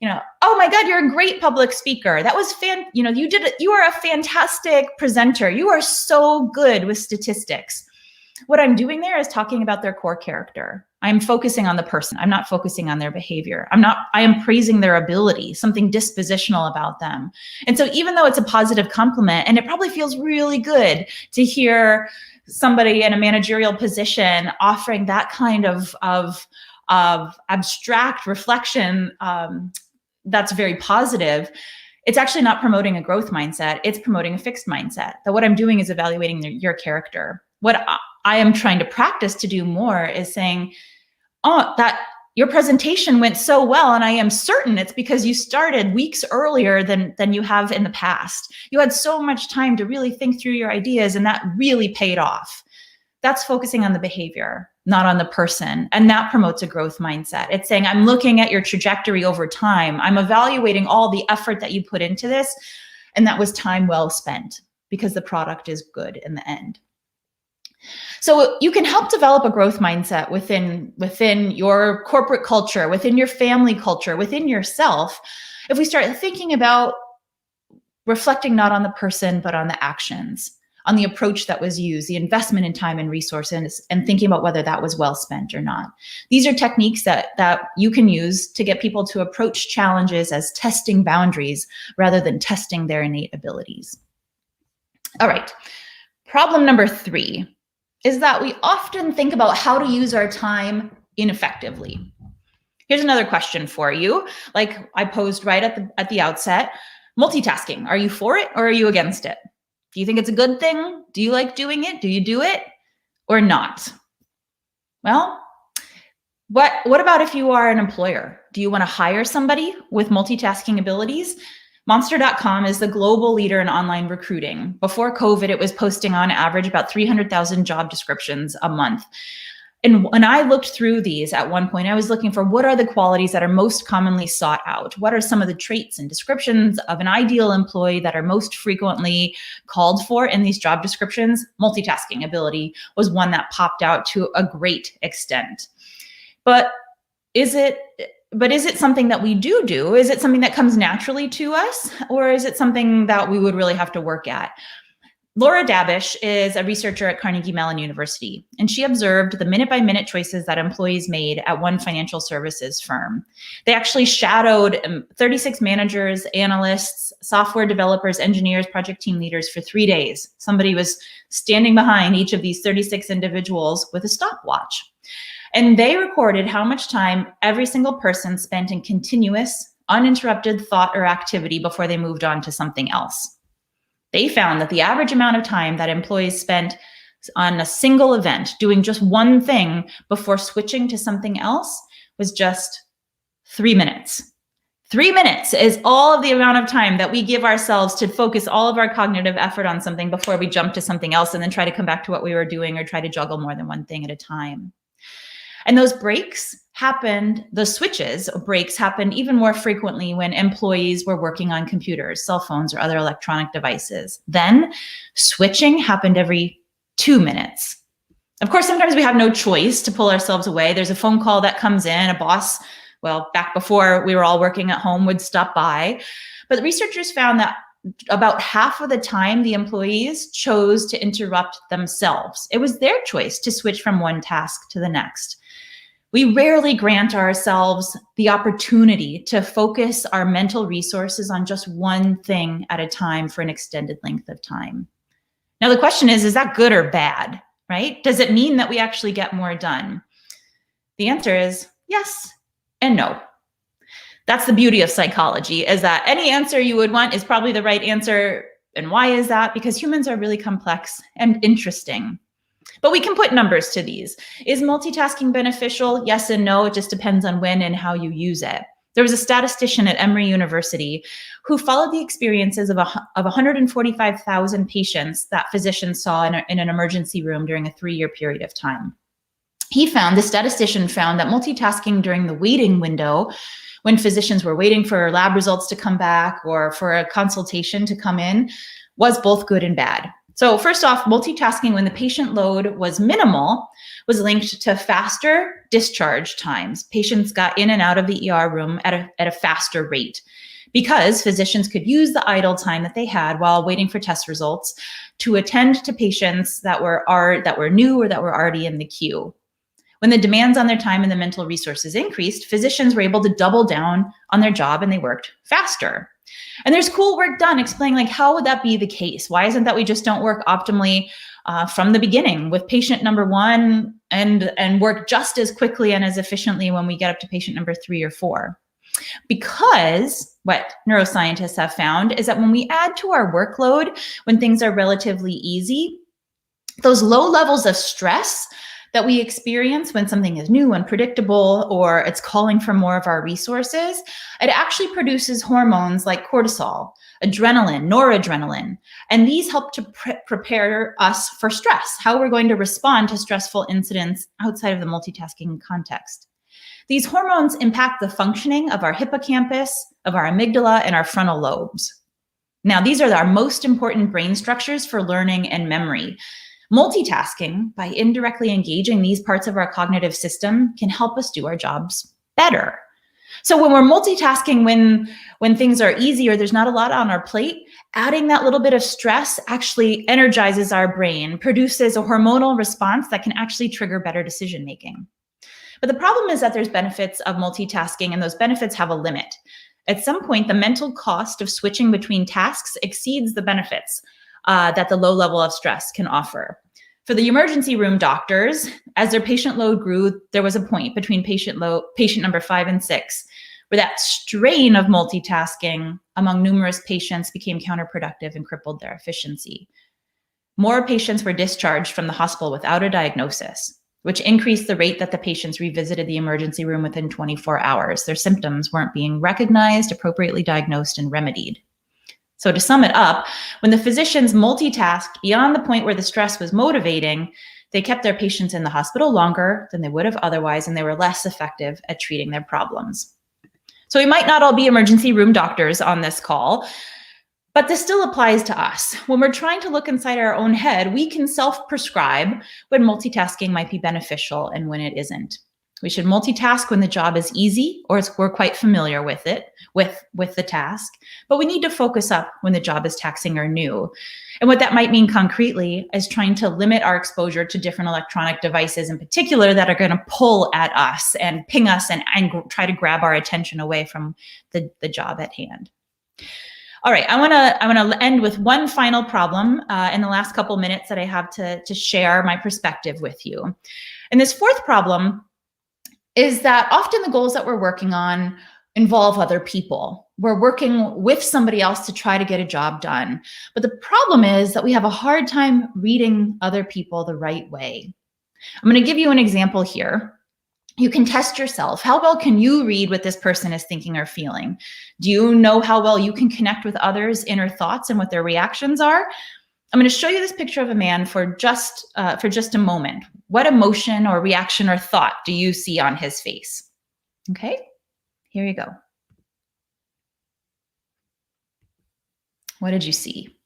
Oh my God, you're a great public speaker. That was you did it. You are a fantastic presenter. You are so good with statistics. What I'm doing there is talking about their core character. I'm focusing on the person. I'm not focusing on their behavior. I am praising their ability, something dispositional about them. And so even though it's a positive compliment, and it probably feels really good to hear somebody in a managerial position offering that kind of abstract reflection, that's very positive, it's actually not promoting a growth mindset. It's promoting a fixed mindset. That what I'm doing is evaluating your character. What I am trying to practice to do more is saying, oh, that your presentation went so well, and I am certain it's because you started weeks earlier than you have in the past. You had so much time to really think through your ideas, and that really paid off. That's focusing on the behavior, not on the person. And that promotes a growth mindset. It's saying, I'm looking at your trajectory over time. I'm evaluating all the effort that you put into this. And that was time well spent because the product is good in the end. So you can help develop a growth mindset within your corporate culture, within your family culture, within yourself. If we start thinking about reflecting not on the person, but on the actions, on the approach that was used, the investment in time and resources, and thinking about whether that was well spent or not. These are techniques that you can use to get people to approach challenges as testing boundaries rather than testing their innate abilities. All right, problem number 3 is that we often think about how to use our time ineffectively. Here's another question for you, like I posed right at the outset. Multitasking, are you for it or are you against it? Do you think it's a good thing? Do you like doing it? Do you do it or not? Well, what about if you are an employer? Do you want to hire somebody with multitasking abilities? Monster.com is the global leader in online recruiting. Before COVID, it was posting on average about 300,000 job descriptions a month. And when I looked through these at one point, I was looking for what are the qualities that are most commonly sought out? What are some of the traits and descriptions of an ideal employee that are most frequently called for in these job descriptions? Multitasking ability was one that popped out to a great extent. But is it something that we do? Is it something that comes naturally to us? Or is it something that we would really have to work at? Laura Dabish is a researcher at Carnegie Mellon University, and she observed the minute-by-minute choices that employees made at one financial services firm. They actually shadowed 36 managers, analysts, software developers, engineers, project team leaders for 3 days. Somebody was standing behind each of these 36 individuals with a stopwatch. And they recorded how much time every single person spent in continuous, uninterrupted thought or activity before they moved on to something else. They found that the average amount of time that employees spent on a single event doing just one thing before switching to something else was just 3 minutes. 3 minutes is all of the amount of time that we give ourselves to focus all of our cognitive effort on something before we jump to something else and then try to come back to what we were doing or try to juggle more than one thing at a time. And those breaks happened, the switches breaks happened even more frequently when employees were working on computers, cell phones, or other electronic devices. Then switching happened every 2 minutes. Of course, sometimes we have no choice to pull ourselves away. There's a phone call that comes in, a boss, well, back before we were all working at home, would stop by. But the researchers found that about half of the time, the employees chose to interrupt themselves. It was their choice to switch from one task to the next. We rarely grant ourselves the opportunity to focus our mental resources on just one thing at a time for an extended length of time. Now, the question is that good or bad, right? Does it mean that we actually get more done? The answer is yes and no. That's the beauty of psychology, is that any answer you would want is probably the right answer. And why is that? Because humans are really complex and interesting. But we can put numbers to these. Is multitasking beneficial? Yes and no. It just depends on when and how you use it. There was a statistician at Emory University who followed the experiences of 145,000 patients that physicians saw in an emergency room during a 3-year period of time. The statistician found that multitasking during the waiting window, when physicians were waiting for lab results to come back or for a consultation to come in, was both good and bad. So first off, multitasking when the patient load was minimal was linked to faster discharge times. Patients got in and out of the ER room at a faster rate because physicians could use the idle time that they had while waiting for test results to attend to patients that were new or that were already in the queue. When the demands on their time and the mental resources increased, physicians were able to double down on their job and they worked faster. And there's cool work done explaining like, how would that be the case? Why isn't that we just don't work optimally from the beginning with patient number 1 and work just as quickly and as efficiently when we get up to patient number 3 or 4? Because what neuroscientists have found is that when we add to our workload, when things are relatively easy, those low levels of stress that we experience when something is new, unpredictable, or it's calling for more of our resources, it actually produces hormones like cortisol, adrenaline, noradrenaline, and these help to prepare us for stress, how we're going to respond to stressful incidents outside of the multitasking context. These hormones impact the functioning of our hippocampus, of our amygdala, and our frontal lobes. Now, these are our most important brain structures for learning and memory. Multitasking, by indirectly engaging these parts of our cognitive system, can help us do our jobs better. So when we're multitasking, when things are easy or there's not a lot on our plate, adding that little bit of stress actually energizes our brain, produces a hormonal response that can actually trigger better decision making. But the problem is that there's benefits of multitasking, and those benefits have a limit. At some point, the mental cost of switching between tasks exceeds the benefits that the low level of stress can offer. For the emergency room doctors, as their patient load grew, there was a point between patient number 5 and 6 where that strain of multitasking among numerous patients became counterproductive and crippled their efficiency. More patients were discharged from the hospital without a diagnosis, which increased the rate that the patients revisited the emergency room within 24 hours. Their symptoms weren't being recognized, appropriately diagnosed, and remedied. So to sum it up, when the physicians multitasked beyond the point where the stress was motivating, they kept their patients in the hospital longer than they would have otherwise, and they were less effective at treating their problems. So we might not all be emergency room doctors on this call, but this still applies to us. When we're trying to look inside our own head, we can self-prescribe when multitasking might be beneficial and when it isn't. We should multitask when the job is easy or we're quite familiar with it, with the task, but we need to focus up when the job is taxing or new. And what that might mean concretely is trying to limit our exposure to different electronic devices in particular that are going to pull at us and ping us and try to grab our attention away from the job at hand. All right, I want to end with one final problem in the last couple minutes that I have to share my perspective with you. And this fourth problem is that often the goals that we're working on involve other people. We're working with somebody else to try to get a job done. But the problem is that we have a hard time reading other people the right way. I'm going to give you an example here. You can test yourself. How well can you read what this person is thinking or feeling? Do you know how well you can connect with others' inner thoughts and what their reactions are? I'm going to show you this picture of a man for just a moment. What emotion or reaction or thought do you see on his face? Okay, here you go. What did you see?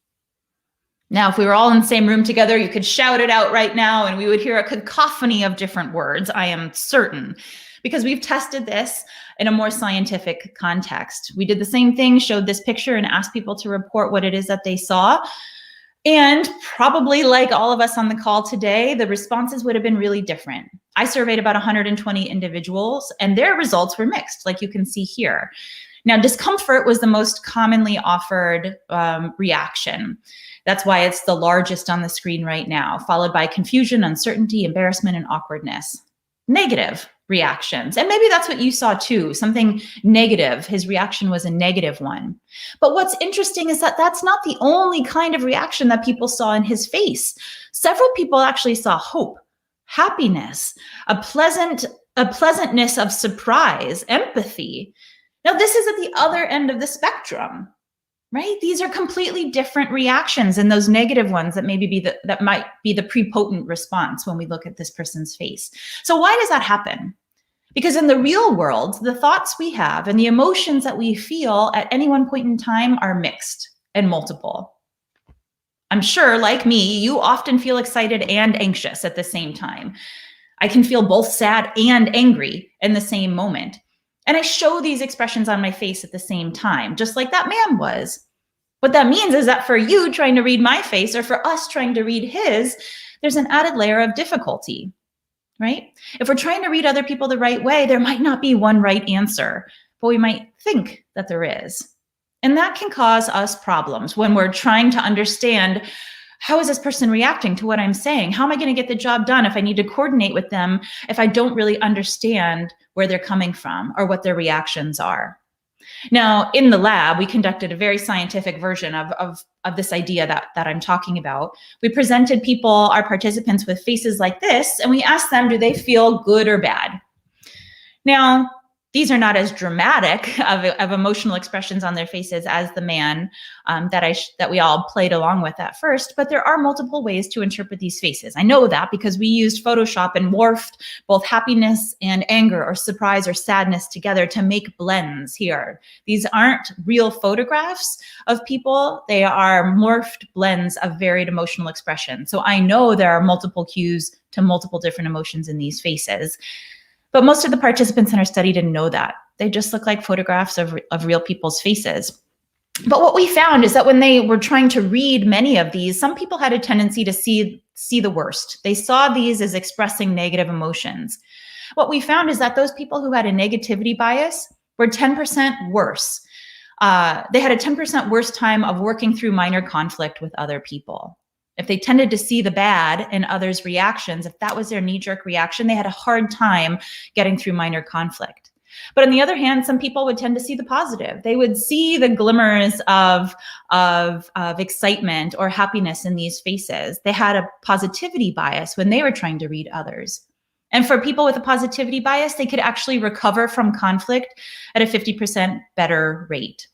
Now, if we were all in the same room together, you could shout it out right now and we would hear a cacophony of different words, I am certain, because we've tested this in a more scientific context. We did the same thing, showed this picture and asked people to report what it is that they saw. And probably like all of us on the call today, the responses would have been really different. I surveyed about 120 individuals and their results were mixed, like you can see here. Now, discomfort was the most commonly offered reaction. That's why it's the largest on the screen right now, followed by confusion, uncertainty, embarrassment, and awkwardness. Negative reactions. And maybe that's what you saw too, something negative. His reaction was a negative one. But what's interesting is that that's not the only kind of reaction that people saw in his face. Several people actually saw hope, happiness, a pleasantness of surprise, empathy. Now, this is at the other end of the spectrum, right? These are completely different reactions and those negative ones that might be the prepotent response when we look at this person's face. So why does that happen? Because in the real world, the thoughts we have and the emotions that we feel at any one point in time are mixed and multiple. I'm sure, like me, you often feel excited and anxious at the same time. I can feel both sad and angry in the same moment. And I show these expressions on my face at the same time, just like that man was. What that means is that for you trying to read my face or for us trying to read his, there's an added layer of difficulty, right? If we're trying to read other people the right way, there might not be one right answer, but we might think that there is. And that can cause us problems when we're trying to understand, how is this person reacting to what I'm saying? How am I going to get the job done if I need to coordinate with them if I don't really understand where they're coming from or what their reactions are? Now, in the lab, we conducted a very scientific version of this idea that I'm talking about. We presented our participants, with faces like this, and we asked them, do they feel good or bad? Now, these are not as dramatic of emotional expressions on their faces as the man that we all played along with at first, but there are multiple ways to interpret these faces. I know that because we used Photoshop and morphed both happiness and anger or surprise or sadness together to make blends here. These aren't real photographs of people. They are morphed blends of varied emotional expression. So I know there are multiple cues to multiple different emotions in these faces. But most of the participants in our study didn't know that. They just look like photographs of real people's faces. But what we found is that when they were trying to read many of these, some people had a tendency to see the worst. They saw these as expressing negative emotions. What we found is that those people who had a negativity bias were 10% worse. They had a 10% worse time of working through minor conflict with other people. If they tended to see the bad in others' reactions, if that was their knee-jerk reaction, they had a hard time getting through minor conflict. But on the other hand, some people would tend to see the positive. They would see the glimmers of excitement or happiness in these faces. They had a positivity bias when they were trying to read others. And for people with a positivity bias, they could actually recover from conflict at a 50% better rate.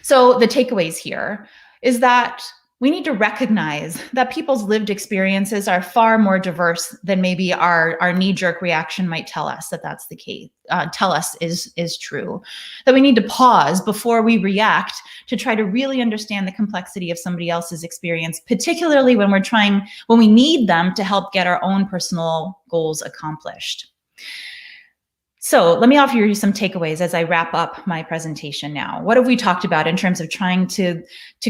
So the takeaways here is that we need to recognize that people's lived experiences are far more diverse than maybe our knee-jerk reaction might tell us that that's the case, tell us is true. That we need to pause before we react to try to really understand the complexity of somebody else's experience, particularly when we need them to help get our own personal goals accomplished. So let me offer you some takeaways as I wrap up my presentation now. What have we talked about in terms of trying to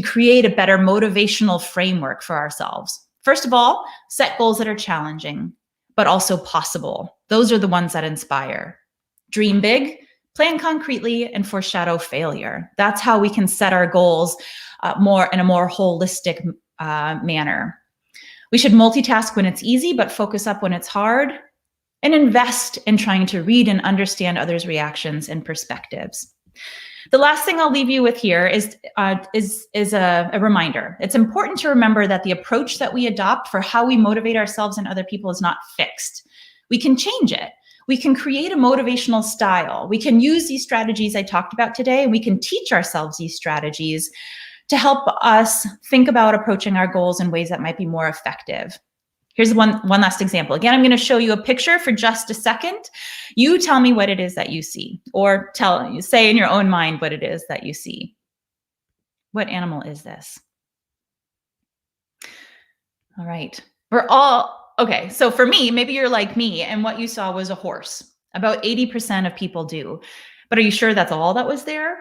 create a better motivational framework for ourselves? First of all, set goals that are challenging, but also possible. Those are the ones that inspire. Dream big, plan concretely, and foreshadow failure. That's how we can set our goals in a more holistic manner. We should multitask when it's easy, but focus up when it's hard. And invest in trying to read and understand others' reactions and perspectives. The last thing I'll leave you with here is a reminder. It's important to remember that the approach that we adopt for how we motivate ourselves and other people is not fixed. We can change it. We can create a motivational style. We can use these strategies I talked about today, and we can teach ourselves these strategies to help us think about approaching our goals in ways that might be more effective. Here's one last example. Again, I'm going to show you a picture for just a second. You tell me what it is that you see, or say in your own mind what it is that you see. What animal is this? All right. Okay. So for me, maybe you're like me and what you saw was a horse. About 80% of people do. But are you sure that's all that was there?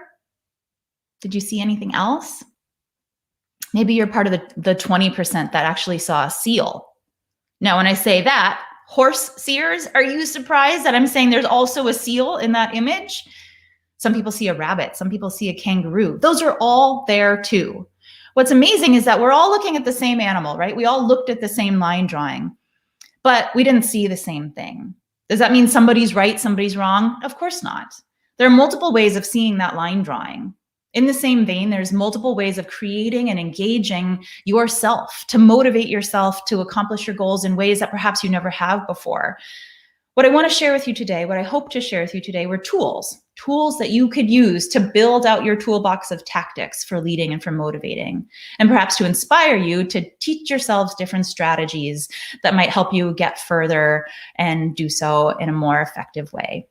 Did you see anything else? Maybe you're part of the 20% that actually saw a seal. Now, when I say that, horse seers, are you surprised that I'm saying there's also a seal in that image? Some people see a rabbit, some people see a kangaroo. Those are all there too. What's amazing is that we're all looking at the same animal, right? We all looked at the same line drawing, but we didn't see the same thing. Does that mean somebody's right, somebody's wrong? Of course not. There are multiple ways of seeing that line drawing. In the same vein, there's multiple ways of creating and engaging yourself to motivate yourself to accomplish your goals in ways that perhaps you never have before. What I want to share with you today, what I hope to share with you today were tools that you could use to build out your toolbox of tactics for leading and for motivating, and perhaps to inspire you to teach yourselves different strategies that might help you get further and do so in a more effective way.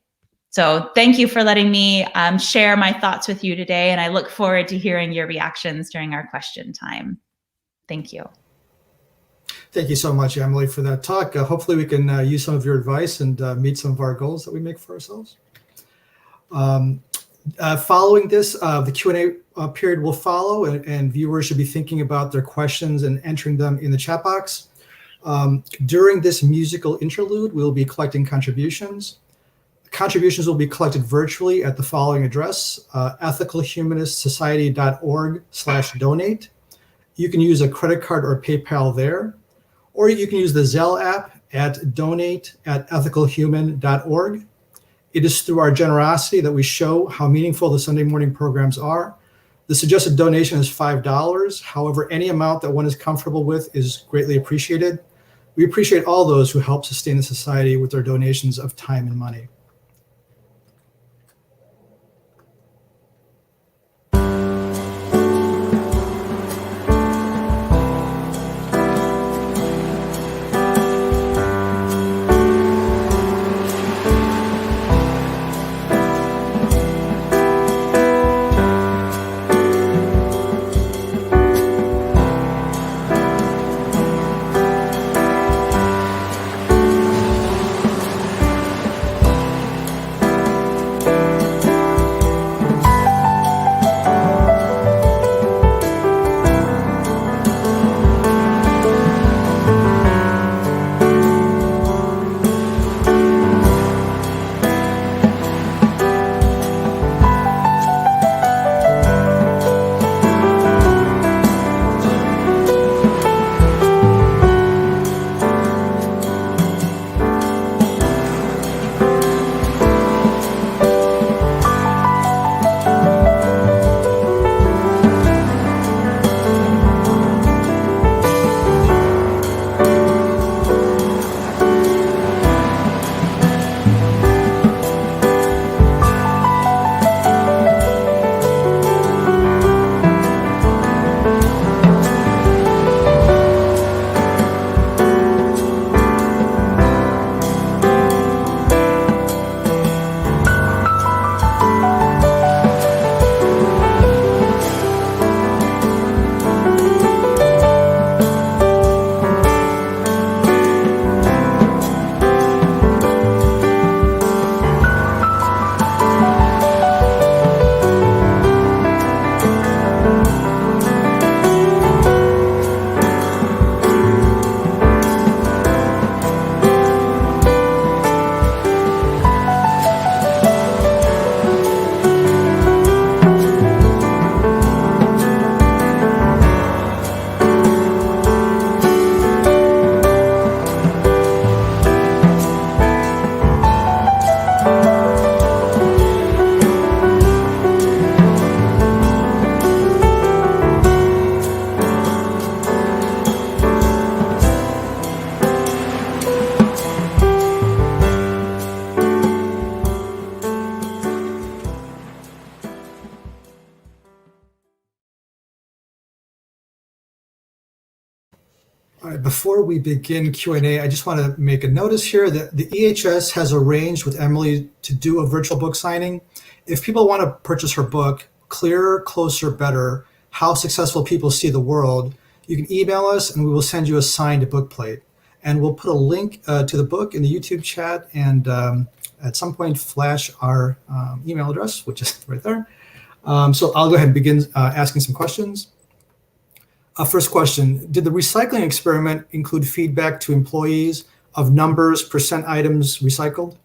So thank you for letting me share my thoughts with you today, and I look forward to hearing your reactions during our question time. Thank you. Thank you so much, Emily, for that talk. Hopefully we can use some of your advice and meet some of our goals that we make for ourselves. Following this, the Q&A period will follow, and viewers should be thinking about their questions and entering them in the chat box. During this musical interlude, we'll be collecting contributions. Contributions will be collected virtually at the following address, ethicalhumanistsociety.org/donate. You can use a credit card or PayPal there, or you can use the Zelle app at donate@ethicalhuman.org. It is through our generosity that we show how meaningful the Sunday morning programs are. The suggested donation is $5. However, any amount that one is comfortable with is greatly appreciated. We appreciate all those who help sustain the society with their donations of time and money. All right, before we begin Q&A, I just want to make a notice here that the EHS has arranged with Emily to do a virtual book signing. If people want to purchase her book, Clearer, Closer, Better, How Successful People See the World, you can email us and we will send you a signed book plate. And we'll put a link to the book in the YouTube chat and at some point flash our email address, which is right there. So I'll go ahead and begin asking some questions. First question, did the recycling experiment include feedback to employees of numbers, percent items recycled?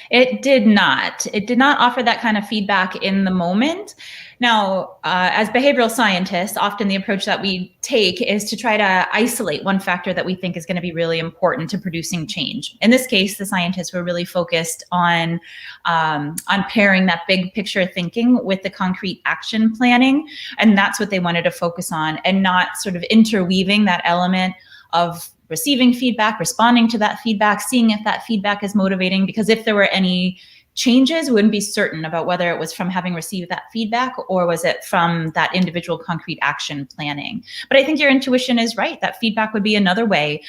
It did not. It did not offer that kind of feedback in the moment. Now, as behavioral scientists, often the approach that we take is to try to isolate one factor that we think is going to be really important to producing change. In this case, the scientists were really focused on pairing that big picture thinking with the concrete action planning. And that's what they wanted to focus on, and not sort of interweaving that element of receiving feedback, responding to that feedback, seeing if that feedback is motivating, because if there were any changes, we wouldn't be certain about whether it was from having received that feedback or was it from that individual concrete action planning. But I think your intuition is right, that feedback would be another way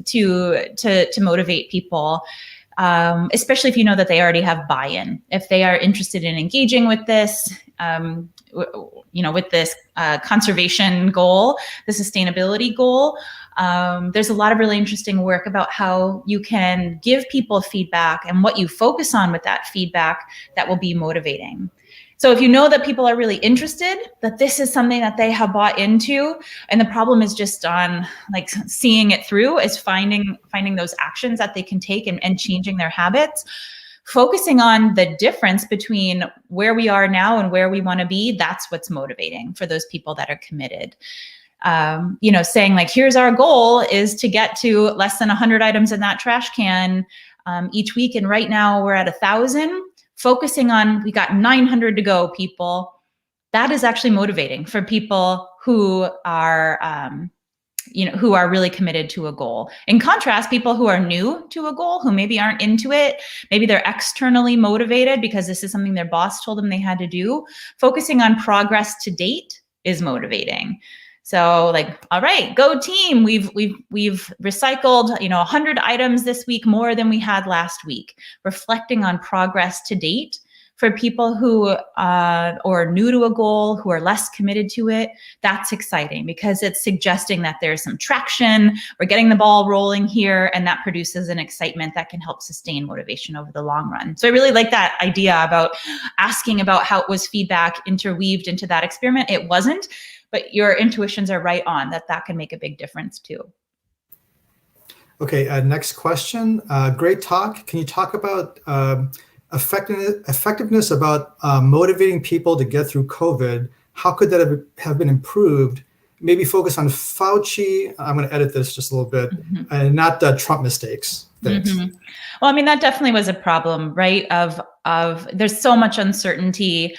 to motivate people. especially if you know that they already have buy-in. If they are interested in engaging with this, with this conservation goal, the sustainability goal, there's a lot of really interesting work about how you can give people feedback and what you focus on with that feedback that will be motivating. So if you know that people are really interested, that this is something that they have bought into, and the problem is just on like seeing it through, is finding those actions that they can take and changing their habits, focusing on the difference between where we are now and where we want to be, that's what's motivating for those people that are committed. Saying like, here's our goal is to get to less than 100 items in that trash can each week. And right now we're at 1,000. Focusing on, we got 900 to go, people. That is actually motivating for people who are, who are really committed to a goal. In contrast, people who are new to a goal, who maybe aren't into it, maybe they're externally motivated because this is something their boss told them they had to do. Focusing on progress to date is motivating. So like, all right, go team. We've recycled, 100 items this week, more than we had last week. Reflecting on progress to date for people who are new to a goal, who are less committed to it, that's exciting because it's suggesting that there's some traction, we're getting the ball rolling here, and that produces an excitement that can help sustain motivation over the long run. So I really like that idea about asking about how it was feedback interweaved into that experiment. It wasn't, but your intuitions are right on that can make a big difference too. Okay, next question. Great talk. Can you talk about effectiveness about motivating people to get through COVID? How could that have been improved? Maybe focus on Fauci. I'm going to edit this just a little bit, and not Trump mistakes. Thanks. Well, I mean, that definitely was a problem, right? Of there's so much uncertainty.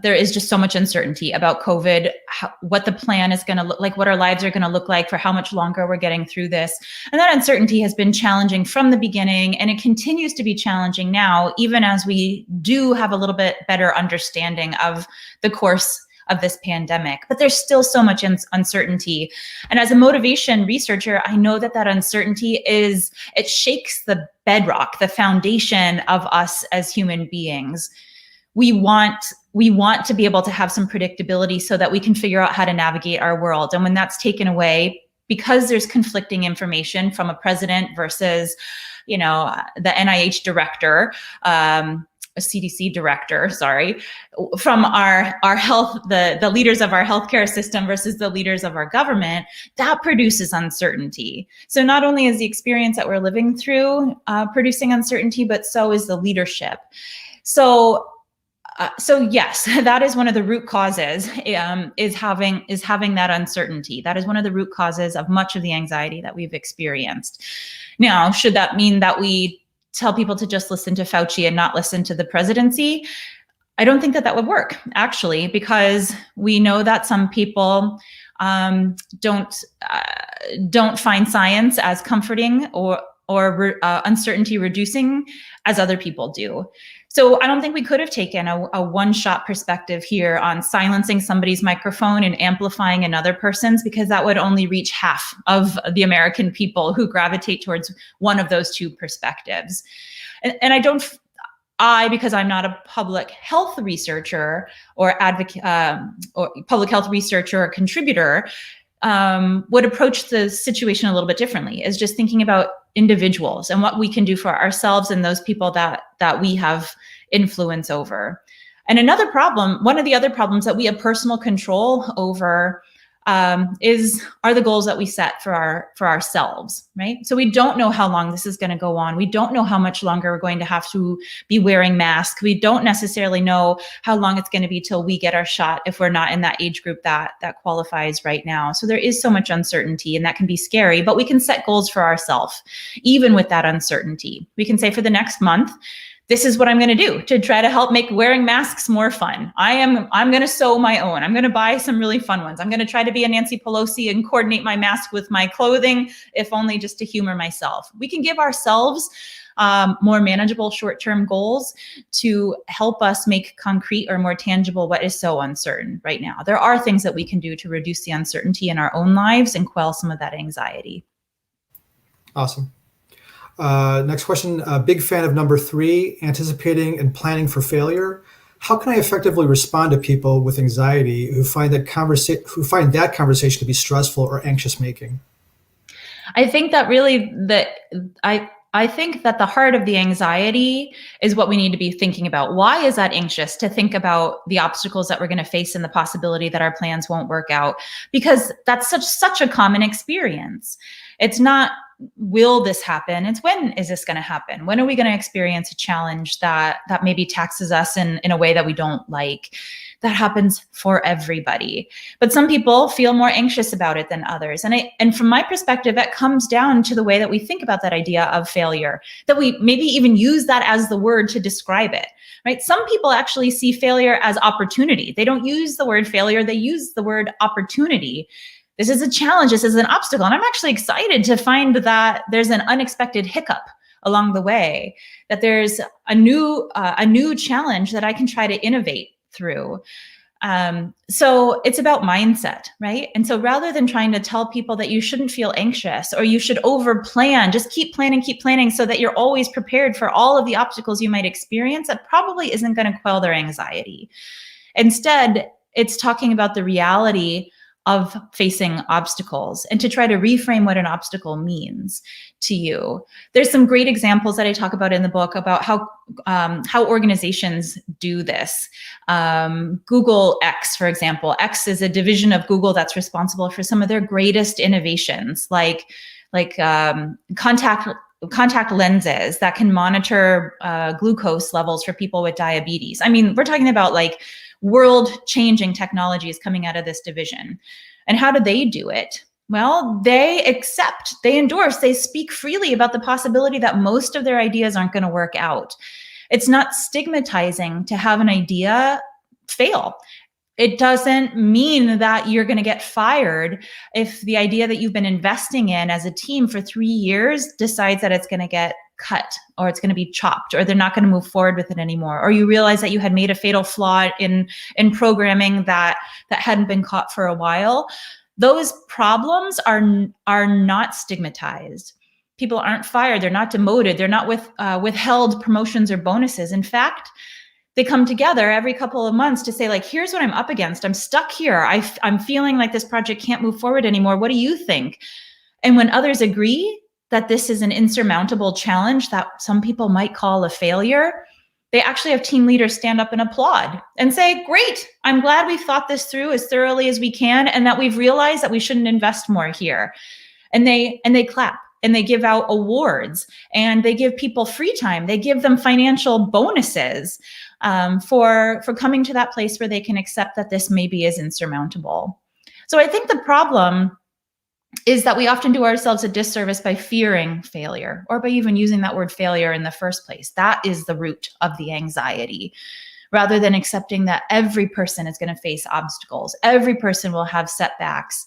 There is just so much uncertainty about COVID, what the plan is going to look like, what our lives are going to look like, for how much longer we're getting through this. And that uncertainty has been challenging from the beginning, and it continues to be challenging now, even as we do have a little bit better understanding of the course of this pandemic. But there's still so much uncertainty. And as a motivation researcher, I know that uncertainty it shakes the bedrock, the foundation of us as human beings. We want to be able to have some predictability so that we can figure out how to navigate our world. And when that's taken away, because there's conflicting information from a president versus, the NIH director, a CDC director, from our health, the leaders of our healthcare system versus the leaders of our government, that produces uncertainty. So not only is the experience that we're living through producing uncertainty, but so is the leadership. So yes, that is one of the root causes, is having that uncertainty. That is one of the root causes of much of the anxiety that we've experienced. Now, should that mean that we tell people to just listen to Fauci and not listen to the presidency? I don't think that would work, actually, because we know that some people don't find science as comforting or uncertainty reducing as other people do. So I don't think we could have taken a one-shot perspective here on silencing somebody's microphone and amplifying another person's, because that would only reach half of the American people who gravitate towards one of those two perspectives. And because I'm not a public health researcher or advocate or public health researcher or contributor, would approach the situation a little bit differently, is just thinking about individuals and what we can do for ourselves and those people that we have influence over. And one of the other problems that we have personal control over are the goals that we set for ourselves, right? So we don't know how long this is going to go on. We don't know how much longer we're going to have to be wearing masks. We don't necessarily know how long it's going to be till we get our shot if we're not in that age group that qualifies right now. So there is so much uncertainty, and that can be scary, but we can set goals for ourselves, even with that uncertainty. We can say, for the next month, this is what I'm going to do to try to help make wearing masks more fun. I'm going to sew my own. I'm going to buy some really fun ones. I'm going to try to be a Nancy Pelosi and coordinate my mask with my clothing, if only just to humor myself. We can give ourselves more manageable short-term goals to help us make concrete or more tangible what is so uncertain right now. There are things that we can do to reduce the uncertainty in our own lives and quell some of that anxiety. Awesome. Next question, big fan of number 3, anticipating and planning for failure. How can I effectively respond to people with anxiety who find that conversation to be stressful or anxious making? I think that really I think that the heart of the anxiety is what we need to be thinking about. Why is that anxious to think about the obstacles that we're going to face and the possibility that our plans won't work out? Because that's such a common experience. It's not, will this happen? It's, when is this going to happen? When are we going to experience a challenge that maybe taxes us in a way that we don't like? That happens for everybody. But some people feel more anxious about it than others. And from my perspective, that comes down to the way that we think about that idea of failure, that we maybe even use that as the word to describe it, right? Some people actually see failure as opportunity. They don't use the word failure, they use the word opportunity. This is a challenge, this is an obstacle. And I'm actually excited to find that there's an unexpected hiccup along the way, that there's a new challenge that I can try to innovate through. So it's about mindset, right? And so rather than trying to tell people that you shouldn't feel anxious or you should over plan, just keep planning so that you're always prepared for all of the obstacles you might experience, that probably isn't going to quell their anxiety. Instead, it's talking about the reality of facing obstacles and to try to reframe what an obstacle means to you. There's some great examples that I talk about in the book about how organizations do this. Google X, for example. X is a division of Google that's responsible for some of their greatest innovations, like contact lenses that can monitor glucose levels for people with diabetes. I mean, we're talking about like world-changing technologies coming out of this division. And how do they do it? Well, they accept, they endorse, they speak freely about the possibility that most of their ideas aren't going to work out. It's not stigmatizing to have an idea fail. It doesn't mean that you're going to get fired if the idea that you've been investing in as a team for 3 years decides that it's going to get cut or it's going to be chopped or they're not going to move forward with it anymore. Or you realize that you had made a fatal flaw in programming that hadn't been caught for a while. Those problems are not stigmatized. People aren't fired. They're not demoted. They're not withheld promotions or bonuses. In fact, they come together every couple of months to say, like, here's what I'm up against. I'm stuck here. I'm feeling like this project can't move forward anymore. What do you think? And when others agree that this is an insurmountable challenge that some people might call a failure, they actually have team leaders stand up and applaud and say, great, I'm glad we've thought this through as thoroughly as we can and that we've realized that we shouldn't invest more here. And they clap. And they give out awards and they give people free time. They give them financial bonuses for coming to that place where they can accept that this maybe is insurmountable. So I think the problem is that we often do ourselves a disservice by fearing failure or by even using that word failure in the first place. That is the root of the anxiety, rather than accepting that every person is going to face obstacles. Every person will have setbacks.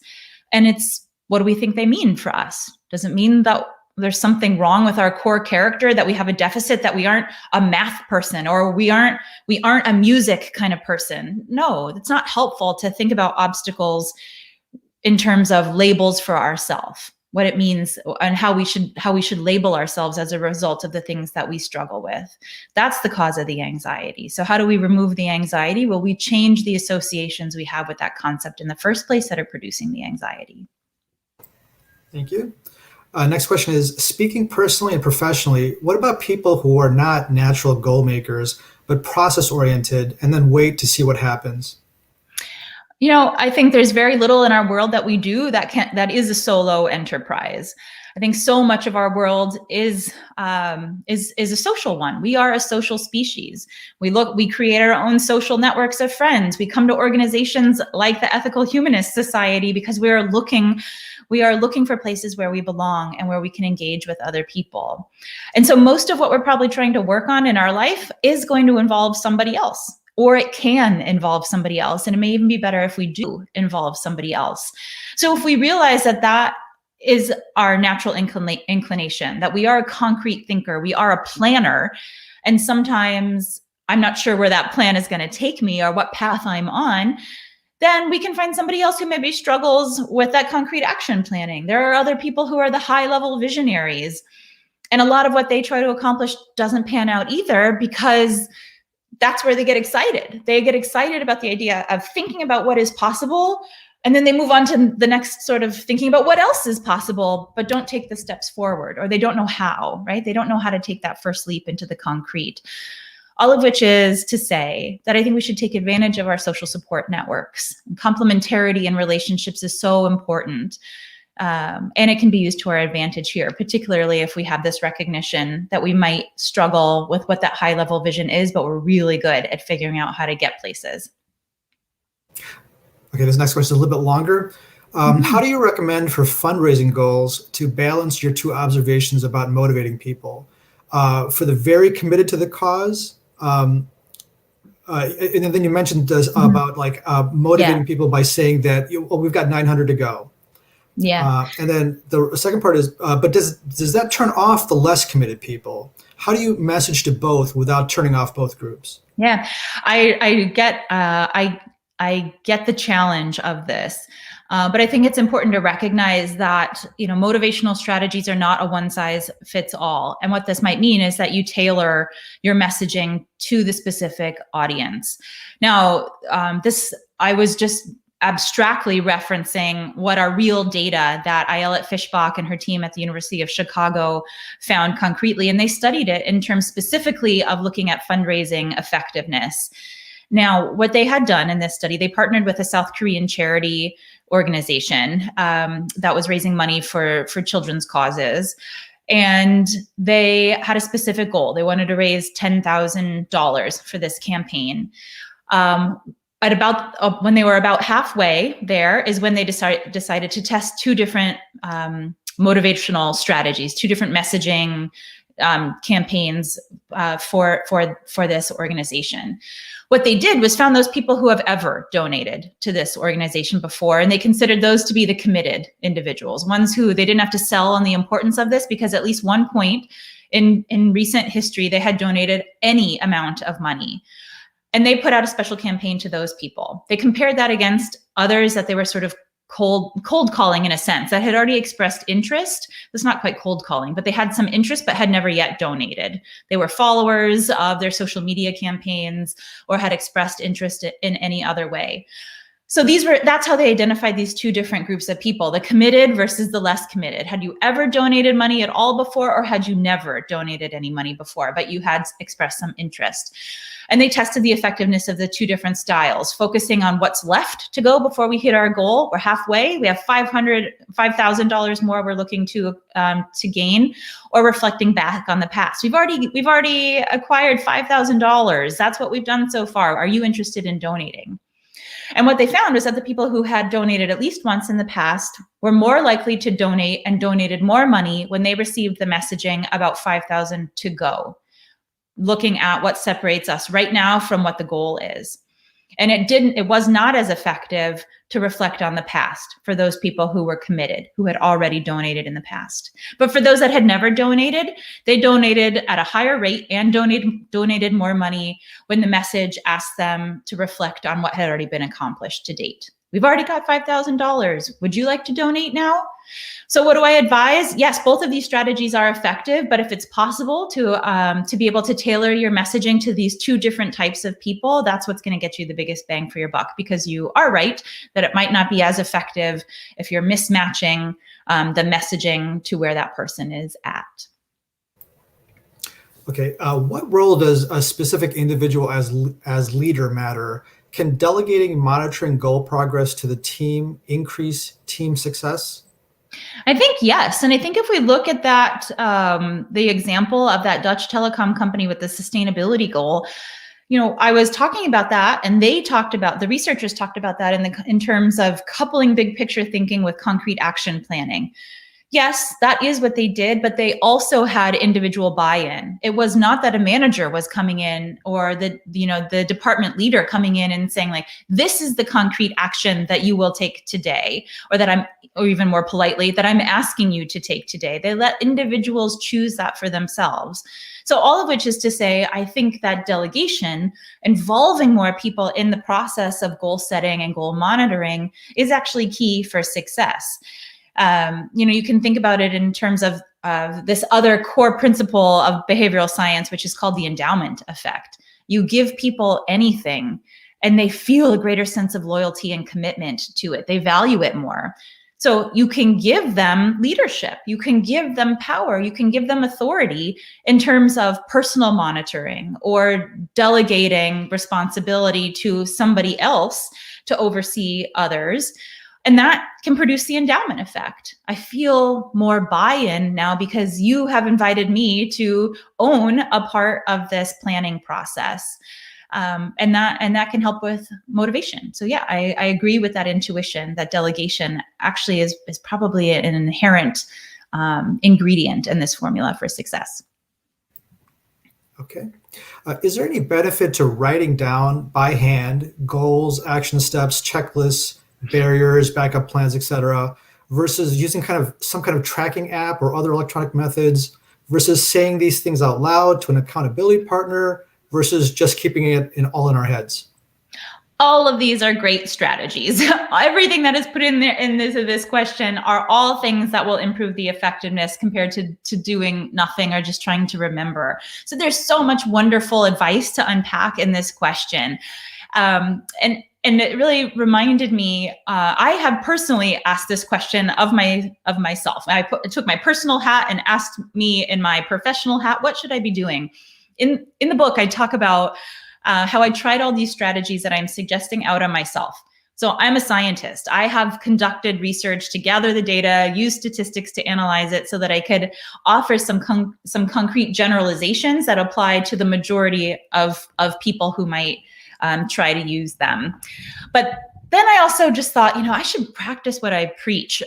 And it's, what do we think they mean for us? Does it mean that there's something wrong with our core character, that we have a deficit, that we aren't a math person or we aren't a music kind of person? No, it's not helpful to think about obstacles in terms of labels for ourselves, what it means and how we should label ourselves as a result of the things that we struggle with. That's the cause of the anxiety. So how do we remove the anxiety? Well, we change the associations we have with that concept in the first place that are producing the anxiety. Thank you. Next question is, speaking personally and professionally, what about people who are not natural goal makers, but process oriented and then wait to see what happens? You know, I think there's very little in our world that we do that is a solo enterprise. I think so much of our world is a social one. We are a social species. We create our own social networks of friends. We come to organizations like the Ethical Humanist Society because we are looking for places where we belong and where we can engage with other people. And so most of what we're probably trying to work on in our life is going to involve somebody else, or it can involve somebody else. And it may even be better if we do involve somebody else. So if we realize that is our natural inclination, that we are a concrete thinker, we are a planner, and sometimes I'm not sure where that plan is going to take me or what path I'm on, then we can find somebody else who maybe struggles with that concrete action planning. There are other people who are the high-level visionaries, And a lot of what they try to accomplish doesn't pan out either, because that's where they get excited. They get excited about the idea of thinking about what is possible, and then they move on to the next sort of thinking about what else is possible, but don't take the steps forward, or they don't know how, right? They don't know how to take that first leap into the concrete. All of which is to say that I think we should take advantage of our social support networks. Complementarity in relationships is so important. And it can be used to our advantage here, particularly if we have this recognition that we might struggle with what that high level vision is, but we're really good at figuring out how to get places. Okay, this next question is a little bit longer. How do you recommend for fundraising goals to balance your two observations about motivating people? For the very committed to the cause, and then you mentioned this about like motivating people by saying that we've got 900 to go. Yeah. And then the second part is, but does that turn off the less committed people? How do you message to both without turning off both groups? Yeah, I get the challenge of this. But I think it's important to recognize that, motivational strategies are not a one size fits all. And what this might mean is that you tailor your messaging to the specific audience. Now, I was just abstractly referencing what are real data that Ayelet Fishbach and her team at the University of Chicago found concretely. And they studied it in terms specifically of looking at fundraising effectiveness. Now, what they had done in this study, they partnered with a South Korean charity organization that was raising money for children's causes. And they had a specific goal. They wanted to raise $10,000 for this campaign. When they were about halfway there is when they decided to test two different motivational strategies, two different messaging campaigns for this organization. What they did was found those people who have ever donated to this organization before, and they considered those to be the committed individuals, ones who they didn't have to sell on the importance of this, because at least one point in recent history, they had donated any amount of money. And they put out a special campaign to those people. They compared that against others that they were sort of cold calling in a sense, that had already expressed interest. It's not quite cold calling, but they had some interest but had never yet donated. They were followers of their social media campaigns or had expressed interest in any other way. So that's how they identified these two different groups of people, the committed versus the less committed. Had you ever donated money at all before, or had you never donated any money before, but you had expressed some interest? And they tested the effectiveness of the two different styles, focusing on what's left to go before we hit our goal. We're halfway. We have $5,000 more we're looking to gain, or reflecting back on the past. We've already acquired $5,000. That's what we've done so far. Are you interested in donating? And what they found was that the people who had donated at least once in the past were more likely to donate and donated more money when they received the messaging about 5,000 to go, looking at what separates us right now from what the goal is. And it was not as effective to reflect on the past for those people who were committed, who had already donated in the past. But for those that had never donated, they donated at a higher rate and donated more money when the message asked them to reflect on what had already been accomplished to date. We've already got $5,000. Would you like to donate now? So what do I advise? Yes, both of these strategies are effective, but if it's possible to be able to tailor your messaging to these two different types of people, that's what's going to get you the biggest bang for your buck, because you are right that it might not be as effective if you're mismatching the messaging to where that person is at. Okay, what role does a specific individual as leader matter? Can delegating monitoring goal progress to the team increase team success? I think yes. And I think if we look at that, the example of that Dutch telecom company with the sustainability goal, I was talking about that, and the researchers talked about that in terms of coupling big picture thinking with concrete action planning. Yes, that is what they did, but they also had individual buy-in. It was not that a manager was coming in, or the department leader coming in and saying, like, this is the concrete action that you will take today, or even more politely, that I'm asking you to take today. They let individuals choose that for themselves. So all of which is to say, I think that delegation, involving more people in the process of goal setting and goal monitoring, is actually key for success. You can think about it in terms of this other core principle of behavioral science, which is called the endowment effect. You give people anything and they feel a greater sense of loyalty and commitment to it. They value it more. So you can give them leadership, you can give them power, you can give them authority in terms of personal monitoring or delegating responsibility to somebody else to oversee others. And that can produce the endowment effect. I feel more buy-in now because you have invited me to own a part of this planning process. And that can help with motivation. So yeah, I agree with that intuition that delegation actually is probably an inherent ingredient in this formula for success. Okay. Is there any benefit to writing down by hand goals, action steps, checklists, barriers, backup plans, etc., versus using some kind of tracking app or other electronic methods versus saying these things out loud to an accountability partner versus just keeping it all in our heads? All of these are great strategies. Everything that is put in there in this question are all things that will improve the effectiveness compared to doing nothing or just trying to remember. So there's so much wonderful advice to unpack in this question. And it really reminded me, I have personally asked this question of myself. I took my personal hat and asked me in my professional hat, what should I be doing? In the book, I talk about how I tried all these strategies that I'm suggesting out on myself. So I'm a scientist. I have conducted research to gather the data, use statistics to analyze it so that I could offer some concrete generalizations that apply to the majority of people who might try to use them. But then I also just thought, I should practice what I preach.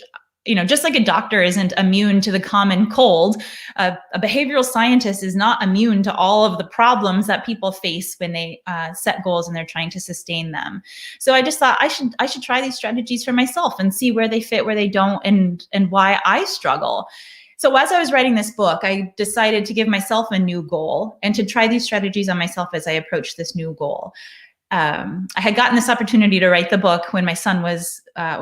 Just like a doctor isn't immune to the common cold, a behavioral scientist is not immune to all of the problems that people face when they set goals and they're trying to sustain them. So I just thought I should try these strategies for myself and see where they fit, where they don't, and why I struggle. So as I was writing this book, I decided to give myself a new goal and to try these strategies on myself as I approached this new goal. I had gotten this opportunity to write the book when my son was, I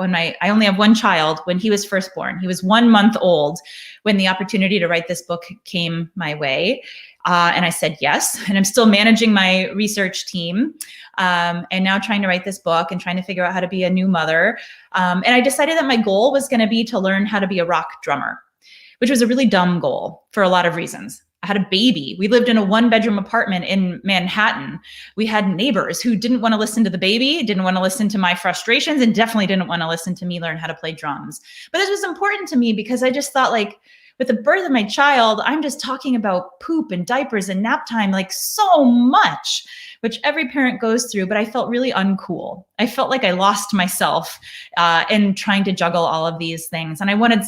only have one child, when he was first born. He was 1 month old when the opportunity to write this book came my way. And I said yes. And I'm still managing my research team and now trying to write this book and trying to figure out how to be a new mother. And I decided that my goal was going to be to learn how to be a rock drummer, which was a really dumb goal for a lot of reasons. I had a baby. We lived in a 1-bedroom apartment in Manhattan. We had neighbors who didn't want to listen to the baby, didn't want to listen to my frustrations, and definitely didn't want to listen to me learn how to play drums. But this was important to me because I just thought, with the birth of my child, I'm just talking about poop and diapers and nap time, so much, which every parent goes through, but I felt really uncool. I felt like I lost myself in trying to juggle all of these things. And I wanted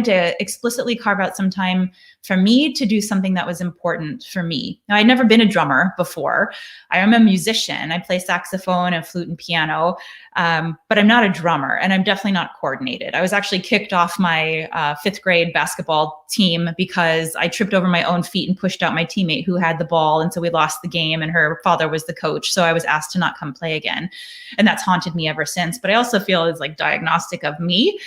to explicitly carve out some time for me to do something that was important for me. Now, I'd never been a drummer before. I am a musician. I play saxophone and flute and piano, but I'm not a drummer, and I'm definitely not coordinated. I was actually kicked off my 5th grade basketball team because I tripped over my own feet and pushed out my teammate who had the ball. And so we lost the game, and her father was the coach. So I was asked to not come play again. And that's haunted me ever since. But I also feel it's diagnostic of me,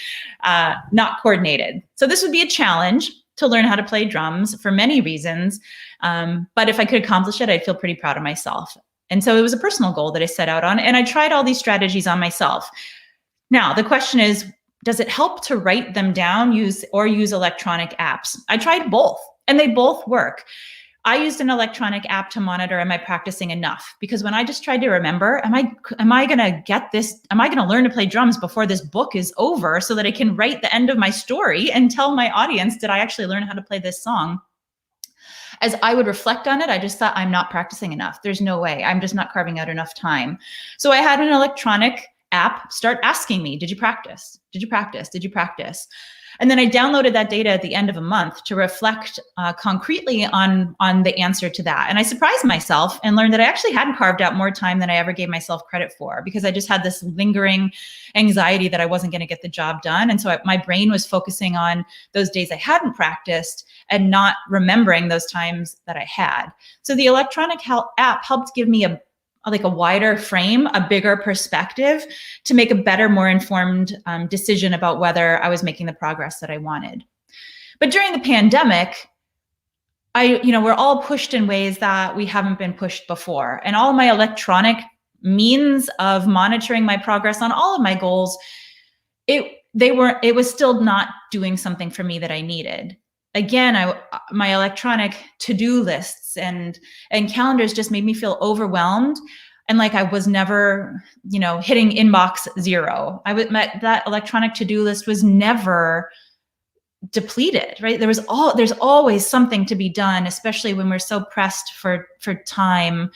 not coordinated. So this would be a challenge to learn how to play drums for many reasons. But if I could accomplish it, I'd feel pretty proud of myself. And so it was a personal goal that I set out on, and I tried all these strategies on myself. Now, the question is, does it help to write them down, use electronic apps? I tried both, and they both work. I used an electronic app to monitor, am I practicing enough? Because when I just tried to remember, am I going to get this? Am I going to learn to play drums before this book is over so that I can write the end of my story and tell my audience, did I actually learn how to play this song? As I would reflect on it, I just thought, I'm not practicing enough. There's no way. I'm just not carving out enough time. So I had an electronic app start asking me, did you practice? Did you practice? Did you practice? And then I downloaded that data at the end of a month to reflect concretely on the answer to that. And I surprised myself and learned that I actually hadn't carved out more time than I ever gave myself credit for, because I just had this lingering anxiety that I wasn't going to get the job done. And so my brain was focusing on those days I hadn't practiced and not remembering those times that I had. So the electronic app helped give me a wider frame, a bigger perspective to make a better, more informed decision about whether I was making the progress that I wanted. But during the pandemic, we're all pushed in ways that we haven't been pushed before. And all my electronic means of monitoring my progress on all of my goals, it was still not doing something for me that I needed. Again, my electronic to-do lists and calendars just made me feel overwhelmed, and like I was never, hitting inbox zero. That electronic to-do list was never depleted, right? There's always something to be done, especially when we're so pressed for time.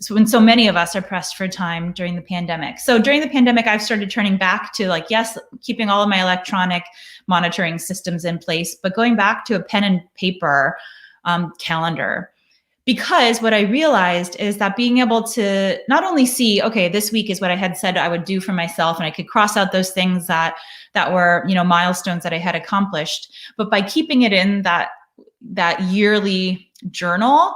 So when so many of us are pressed for time during the pandemic. So during the pandemic, I've started turning back to yes, keeping all of my electronic monitoring systems in place, but going back to a pen and paper calendar. Because what I realized is that being able to not only see, okay, this week is what I had said I would do for myself, and I could cross out those things that were, milestones that I had accomplished, but by keeping it in that yearly journal,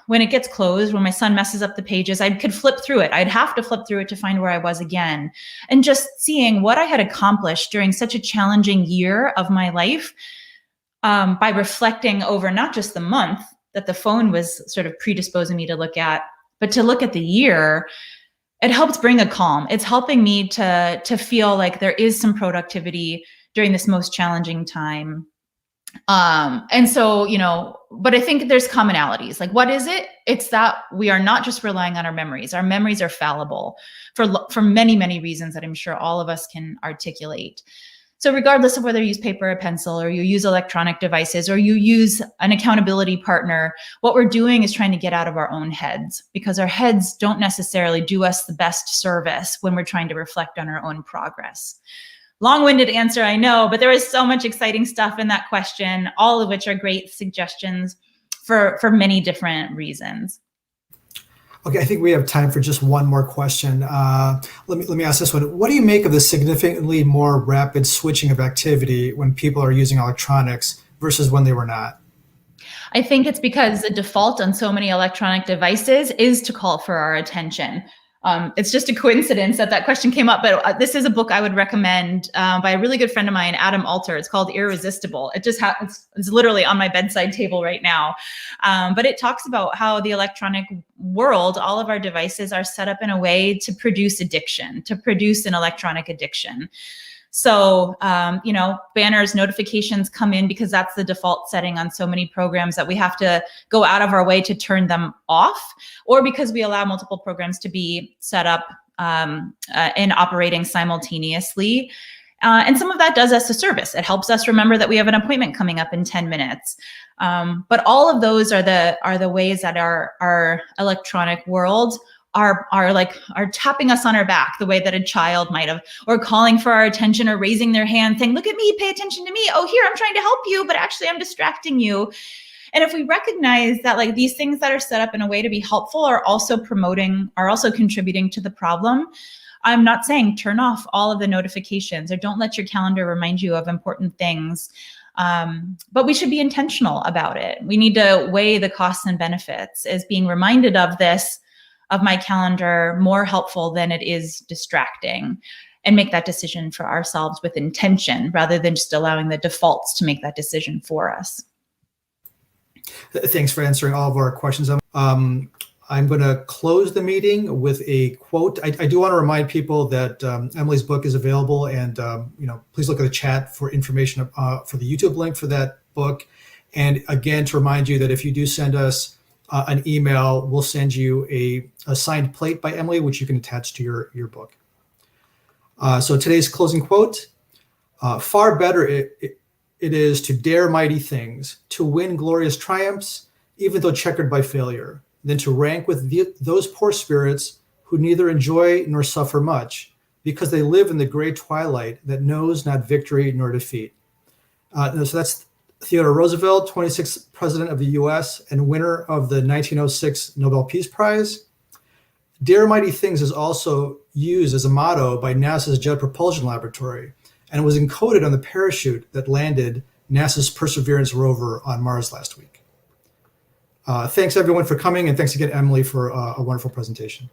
when it gets closed, when my son messes up the pages, I could flip through it. I'd have to flip through it to find where I was again. And just seeing what I had accomplished during such a challenging year of my life, by reflecting over not just the month that the phone was sort of predisposing me to look at, but to look at the year, it helps bring a calm. It's helping me to feel like there is some productivity during this most challenging time. And so, but I think there's commonalities. Like, what is it? It's that we are not just relying on our memories. Our memories are fallible for many, many reasons that I'm sure all of us can articulate. So regardless of whether you use paper or pencil, or you use electronic devices, or you use an accountability partner, what we're doing is trying to get out of our own heads, because our heads don't necessarily do us the best service when we're trying to reflect on our own progress. Long-winded answer, I know, but there is so much exciting stuff in that question, all of which are great suggestions for many different reasons. Okay, I think we have time for just one more question. Let me ask this one. What do you make of the significantly more rapid switching of activity when people are using electronics versus when they were not? I think it's because the default on so many electronic devices is to call for our attention. It's just a coincidence that question came up, but this is a book I would recommend by a really good friend of mine, Adam Alter. It's called Irresistible. It just it's literally on my bedside table right now. But it talks about how the electronic world, all of our devices are set up in a way to produce addiction, to produce an electronic addiction. So, banners, notifications come in because that's the default setting on so many programs that we have to go out of our way to turn them off, or because we allow multiple programs to be set up and operating simultaneously. And some of that does us a service. It helps us remember that we have an appointment coming up in 10 minutes. But all of those are the ways that our electronic world are tapping us on our back the way that a child might have, or calling for our attention, or raising their hand saying, look at me, pay attention to me. Oh, here, I'm trying to help you, but actually I'm distracting you. And if we recognize that these things that are set up in a way to be helpful are also contributing to the problem, I'm not saying turn off all of the notifications or don't let your calendar remind you of important things. But we should be intentional about it. We need to weigh the costs and benefits. Is being reminded of my calendar more helpful than it is distracting, and make that decision for ourselves with intention rather than just allowing the defaults to make that decision for us. Thanks for answering all of our questions. I'm going to close the meeting with a quote. I do want to remind people that Emily's book is available, and please look at the chat for information for the YouTube link for that book. And again, to remind you that if you do send us an email, we'll send you a signed plate by Emily, which you can attach to your book. So today's closing quote: far better it is to dare mighty things, to win glorious triumphs, even though checkered by failure, than to rank with those poor spirits who neither enjoy nor suffer much, because they live in the gray twilight that knows not victory nor defeat. So that's Theodore Roosevelt, 26th President of the U.S. and winner of the 1906 Nobel Peace Prize. Dare mighty things is also used as a motto by NASA's Jet Propulsion Laboratory, and was encoded on the parachute that landed NASA's Perseverance rover on Mars last week. Thanks everyone for coming, and thanks again, Emily, for a wonderful presentation.